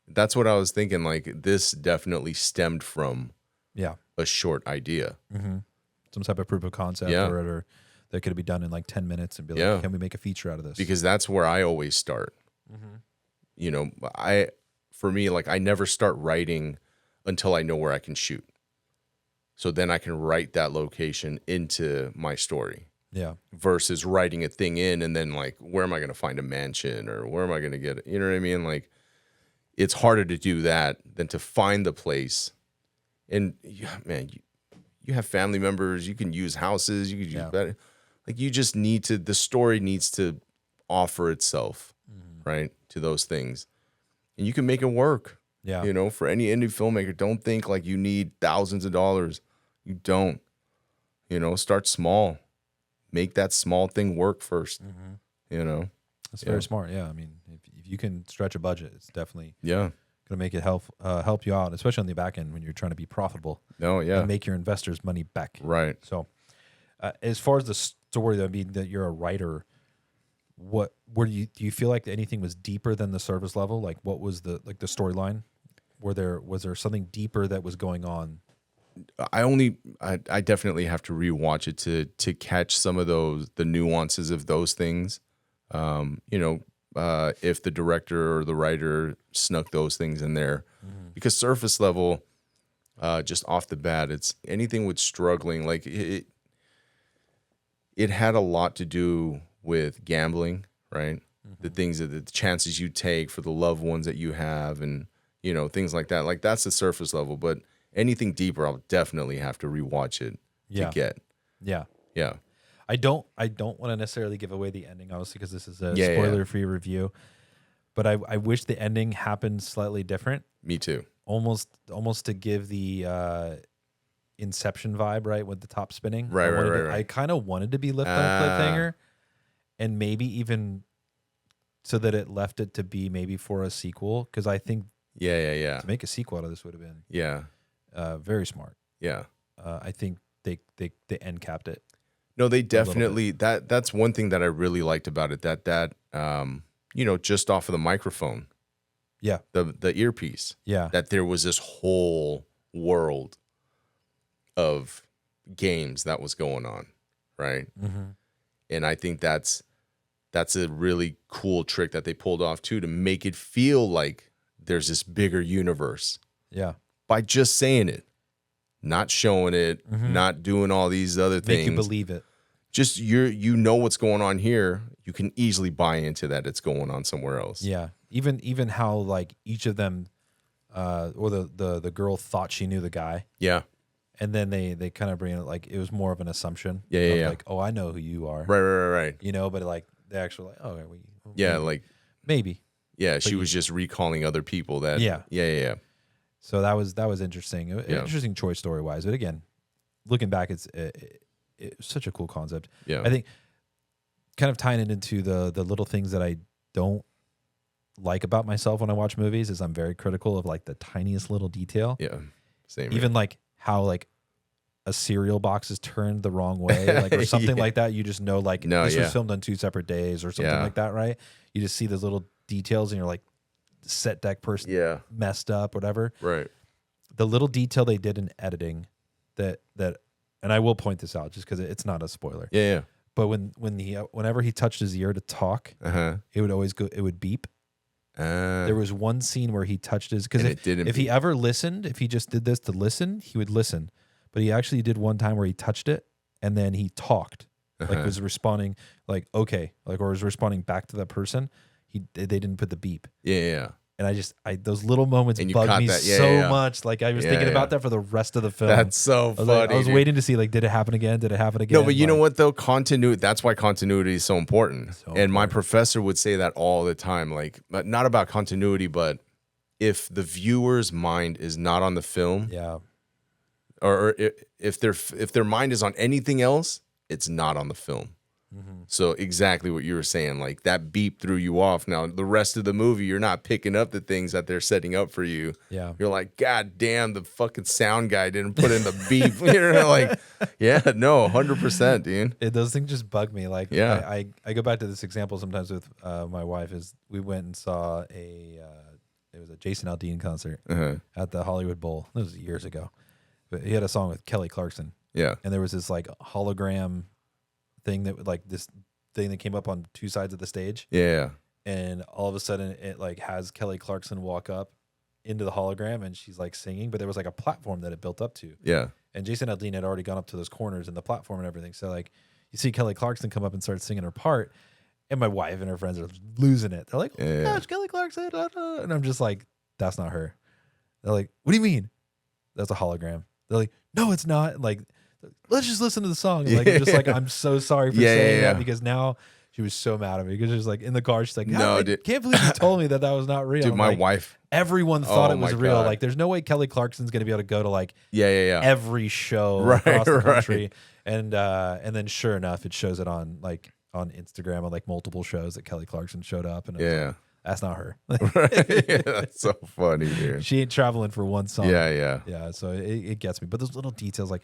That's what I was thinking. Like, this definitely stemmed from Yeah. a short idea. Mm-hmm. Some type of proof of concept Yeah. or that could be done in like 10 minutes and be like, Yeah. can we make a feature out of this? Because that's where I always start. Mhm. You know, for me, like, I never start writing until I know where I can shoot. So then I can write that location into my story Yeah. versus writing a thing in and then like, where am I going to find a mansion or where am I going to get it? You know what I mean? Like, it's harder to do that than to find the place. And yeah, man, you have family members, you can use houses, you could use better. Like, you just need to, the story needs to offer itself, right, to those things. And you can make it work. Yeah. You know, for any indie filmmaker, don't think like you need thousands of dollars. You don't. You know, start small. Make that small thing work first. You know? That's very smart. Yeah. I mean, if you can stretch a budget, it's definitely Yeah. going to make it help you out, especially on the back end when you're trying to be profitable No, yeah. and make your investors money back. Right. So, as far as the story, I mean, that you're a writer, do you feel like anything was deeper than the surface level? Like, what was the storyline? Was there something deeper that was going on? I definitely have to rewatch it to catch some of the nuances of those things. You know, if the director or the writer snuck those things in there, because surface level, just off the bat, it's anything with struggling. Like it had a lot to do with gambling, right? The things that the chances you take for the loved ones that you have, and you know, things like that. Like, that's the surface level, but anything deeper, I'll definitely have to rewatch it to get. Yeah. Yeah. I don't want to necessarily give away the ending, obviously, because this is a Yeah, yeah. spoiler-free review. But I wish the ending happened slightly different, Me too. almost to give the Inception vibe, right, with the top spinning. Right. I kind of wanted to be left on a cliffhanger, and maybe even so that it left it to be maybe for a sequel, because I think Yeah. to make a sequel out of this would have been Yeah. very smart. Yeah. I think they end capped it. No, they definitely, that's one thing that I really liked about it, that you know, just off of the microphone, Yeah. the earpiece, Yeah. that there was this whole world of games that was going on, right? Mm-hmm. And I think that's a really cool trick that they pulled off too, to make it feel like there's this bigger universe Yeah. by just saying it, not showing it, not doing all these other Make things. you believe it. just you know what's going on here. You can easily buy into that it's going on somewhere else. Yeah. Even how like each of them, or the girl thought she knew the guy. Yeah. And then they kind of bring it like it was more of an assumption. Yeah. Like, oh, I know who you are. Right. You know, but like they actually like, oh, Yeah, maybe. like Maybe. yeah, she was just recalling other people that. Yeah. So that was interesting. Interesting choice story wise. But again, looking back, it's such a cool concept. Yeah. I think kind of tying it into the little things that I don't like about myself when I watch movies is I'm very critical of like the tiniest little detail. Yeah. Same. Even like how like a cereal box is turned the wrong way, like or something like that. You just know like this was filmed on 2 separate days or something like that, right? You just see those little details and you're like, set deck person messed up, whatever. Right. The little detail they did in editing that and I will point this out just because it's not a spoiler. Yeah. But whenever he touched his ear to talk, it would always go. It would beep. There was one scene where he touched his because if he ever listened, if he just did this to listen, he would listen. But he actually did one time where he touched it and then he talked, like was responding, like okay, like or was responding back to that person. They didn't put the beep. Yeah. And those little moments and bug me so much. Like I was thinking about that for the rest of the film. That's so funny. I was waiting to see like, did it happen again? Did it happen again? No, but you know what though? Continuity. That's why continuity is so important. My professor would say that all the time. Like, not about continuity, but if the viewer's mind is not on the film, or if their mind is on anything else, it's not on the film. So exactly what you were saying, like that beep threw you off. Now the rest of the movie, you're not picking up the things that they're setting up for you. Yeah, you're like, God damn, the fucking sound guy didn't put in the beep. You're like, yeah, no, 100%, dude. Those things just bug me. Like, yeah, I go back to this example sometimes with my wife. Is we went and saw it was a Jason Aldean concert at the Hollywood Bowl. This was years ago, but he had a song with Kelly Clarkson. Yeah, and there was this like hologram thing that like this thing that came up on 2 sides of the stage. Yeah. And all of a sudden it like has Kelly Clarkson walk up into the hologram and she's like singing, but there was like a platform that it built up to. Yeah. And Jason Aldean had already gone up to those corners in the platform and everything. So like you see Kelly Clarkson come up and start singing her part and my wife and her friends are losing it. They're like, oh my gosh, Kelly Clarkson. Blah, blah. And I'm just like, that's not her. They're like, what do you mean? That's a hologram. They're like, no, it's not. Like, let's just listen to the song. Like, I'm just like, I'm so sorry for saying that because now she was so mad at me because she's like in the car. She's like, no, I can't believe you told me that was not real. Dude, I'm my like, wife, everyone thought it was real. God. Like, there's no way Kelly Clarkson's going to be able to go to like every show across the country. And then sure enough, it shows it on Instagram on like multiple shows that Kelly Clarkson showed up. And like, that's not her. That's so funny, dude. She ain't traveling for one song. Yeah. So it gets me. But those little details, like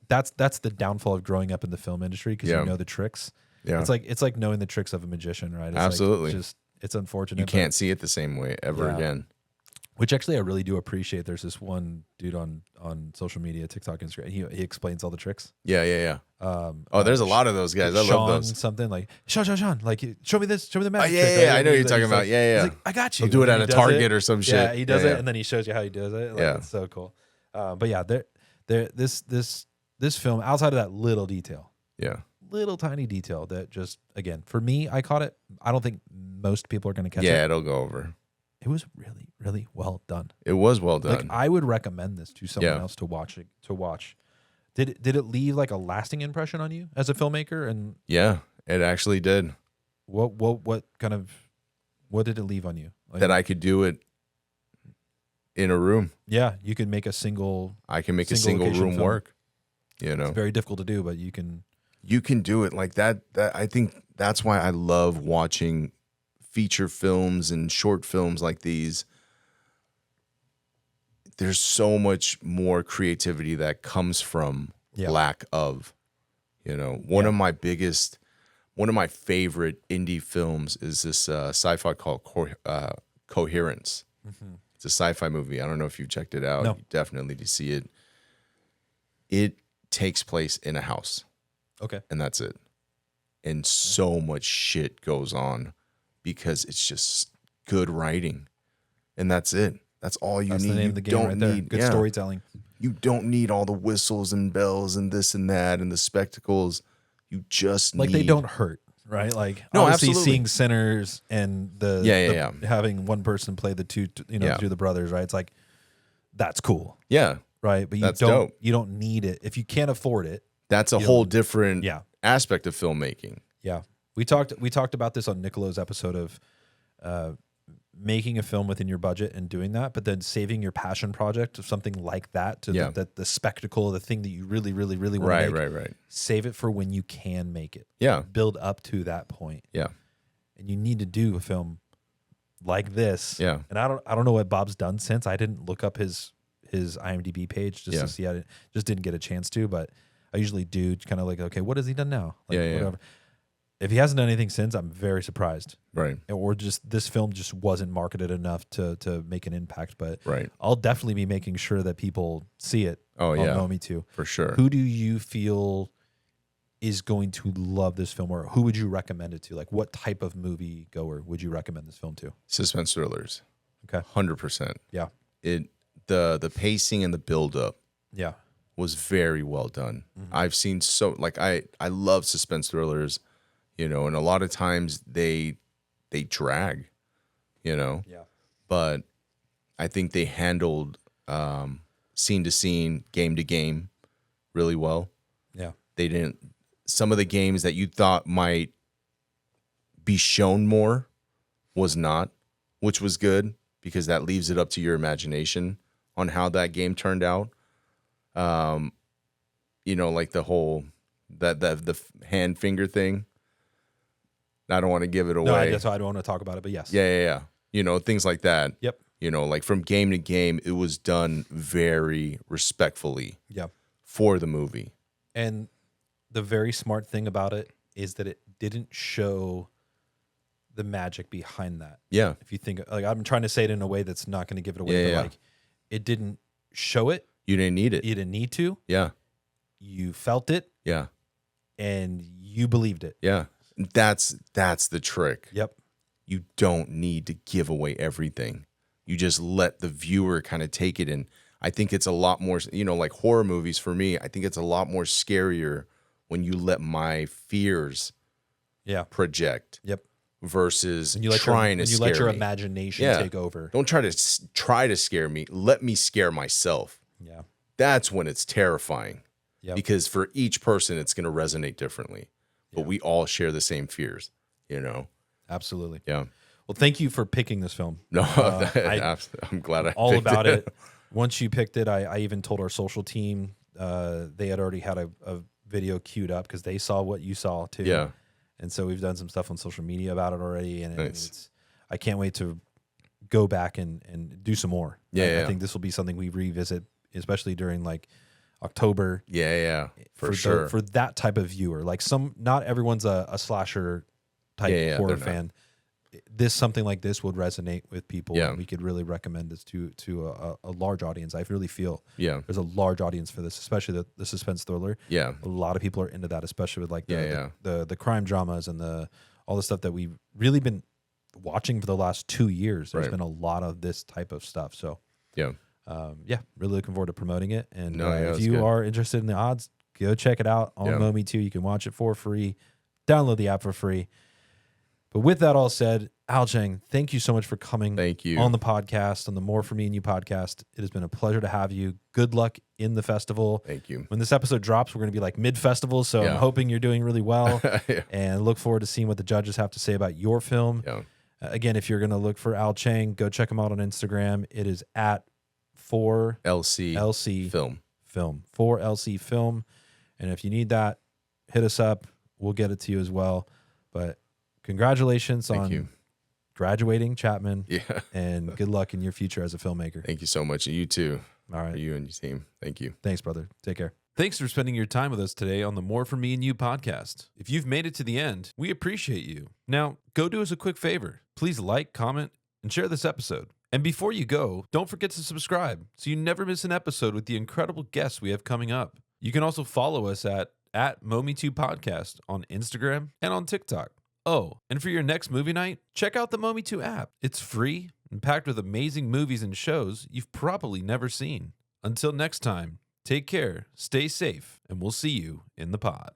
that's the downfall of growing up in the film industry because you know the tricks. Yeah, it's like knowing the tricks of a magician, right? It's absolutely. Like, it's unfortunate. You can't see it the same way ever again. Which actually I really do appreciate. There's this one dude on social media, TikTok, Instagram. He explains all the tricks. Yeah. There's a lot of those guys. I love those. Something like Sean, like show me this, show me the magic. Yeah. I know what you're talking about. He's like, I got you. He'll do it at a Target or some shit. Yeah, he does it, and then he shows you how he does it. Like, it's so cool. But yeah, this film, outside of that little detail, little tiny detail that just, again, for me, I caught it. I don't think most people are going to catch it. Yeah, it'll go over. It was really, really well done. It was well done. Like, I would recommend this to someone else to watch. Did it leave like a lasting impression on you as a filmmaker? And yeah, it actually did. What did it leave on you? Like, that I could do it in a room. Yeah, you can make a single. I can make a single room film work. You know, it's very difficult to do, but you can. You can do it like that. I think that's why I love watching feature films and short films like these. There's so much more creativity that comes from lack of, one of my favorite indie films is this sci-fi called Coherence. Mm-hmm. It's a sci-fi movie. I don't know if you've checked it out. No. You definitely need to see it. It takes place in a house. Okay. And that's it. And so much shit goes on because it's just good writing. And that's it. That's all you need. That's the name of the game right there. Good storytelling. You don't need all the whistles and bells and this and that and the spectacles. You just Like need, they don't hurt, right? Like No, obviously absolutely. seeing Sinners and having one person play the two, Yeah. two the brothers, right? It's like that's cool, Yeah, right? But That's dope. you don't need it if you can't afford it. that's a whole different Yeah. aspect of filmmaking. Yeah, we talked about this on Nicolo's episode of making a film within your budget and doing that, but then saving your passion project of something like that to the spectacle, the thing that you really, really, really want to make. Right. Save it for when you can make it. Yeah, Build up to that point. yeah, And you need to do a film like this. Yeah. And I don't know what Bob's done since. I didn't look up his IMDb page just Yeah. to see. I just didn't get a chance to, but I usually do kind of like, okay, what has he done now? Like, Yeah. whatever. If he hasn't done anything since, I'm very surprised. right, Or just this film just wasn't marketed enough to make an impact. But right. I'll definitely be making sure that people see it. Oh, on yeah. Mometu. For sure. Who do you feel is going to love this film, or who would you recommend it to? Like, what type of movie goer would you recommend this film to? Suspense thrillers. Okay. 100%. Yeah. The pacing and the buildup Yeah. was very well done. I've seen I love suspense thrillers, and a lot of times they drag, Yeah. but I think they handled scene to scene, game to game really well. Yeah. They didn't, some of the games that you thought might be shown more was not, which was good because that leaves it up to your imagination on how that game turned out. Like the whole the hand finger thing. I don't want to give it No, away. that's why I don't want to talk about it, but yes. Yeah. Things like that. Yep. Like from game to game, it was done very respectfully Yeah. for the movie. And the very smart thing about it is that it didn't show the magic behind that. Yeah. If you think, like, I'm trying to say it in a way that's not going to give it away, but Yeah. like, it didn't show it. You didn't need it. You didn't need to. Yeah. You felt it Yeah. and you believed it. Yeah. That's the trick. Yep. You don't need to give away everything. You just let the viewer kind of take it in. I think it's a lot more, like horror movies for me, I think it's a lot more scarier when you let my fears Yeah. project Yep. versus And you let trying to you scare let your me. imagination Yeah. take over. Don't try to scare me. Let me scare myself. Yeah. That's when it's terrifying. Yep. Because for each person, it's going to resonate differently. But we all share the same fears, Absolutely. Yeah. Well, thank you for picking this film. No, I- I'm glad I all picked about it. Once you picked it, I even told our social team they had already had a video queued up because they saw what you saw too. Yeah. And so we've done some stuff on social media about it already. And Nice. I can't wait to go back and do some more. Yeah, I think this will be something we revisit, especially during like October. Yeah, for sure. For that type of viewer. Like not everyone's a slasher type Yeah, horror they're not. fan. Something like this would resonate with people. Yeah. And we could really recommend this to a large audience. I really feel Yeah, there's a large audience for this, especially the suspense thriller. yeah, A lot of people are into that, especially with like Yeah, the crime dramas and all the stuff that we've really been watching for the last 2 years. There's Right. been a lot of this type of stuff. So yeah. really looking forward to promoting it. And No, yeah, if that's you good. are interested in the odds, go check it out on Yeah. Mometu. You can watch it for free. Download the app for free. But with that all said, Al Chang, thank you so much for coming Thank you. on the podcast, on the More For Me and You podcast. It has been a pleasure to have you. Good luck in the festival. Thank you. When this episode drops, we're going to be like mid-festival, so Yeah. I'm hoping you're doing really well. Yeah. And look forward to seeing what the judges have to say about your film. Yeah. Again, if you're going to look for Al Chang, go check him out on Instagram. It is at 4LC Film. Film. 4LC Film. And if you need that, hit us up. We'll get it to you as well. But congratulations Thank on you. graduating Chapman. Yeah. And good luck in your future as a filmmaker. Thank you so much. And you too. All right. For you and your team. Thank you. Thanks, brother. Take care. Thanks for spending your time with us today on the More For Me and You podcast. If you've made it to the end, we appreciate you. Now, go do us a quick favor. Please like, comment, and share this episode. And before you go, don't forget to subscribe so you never miss an episode with the incredible guests we have coming up. You can also follow us at Mometu Podcast on Instagram and on TikTok. Oh, and for your next movie night, check out the Mometu app. It's free and packed with amazing movies and shows you've probably never seen. Until next time, take care, stay safe, and we'll see you in the pod.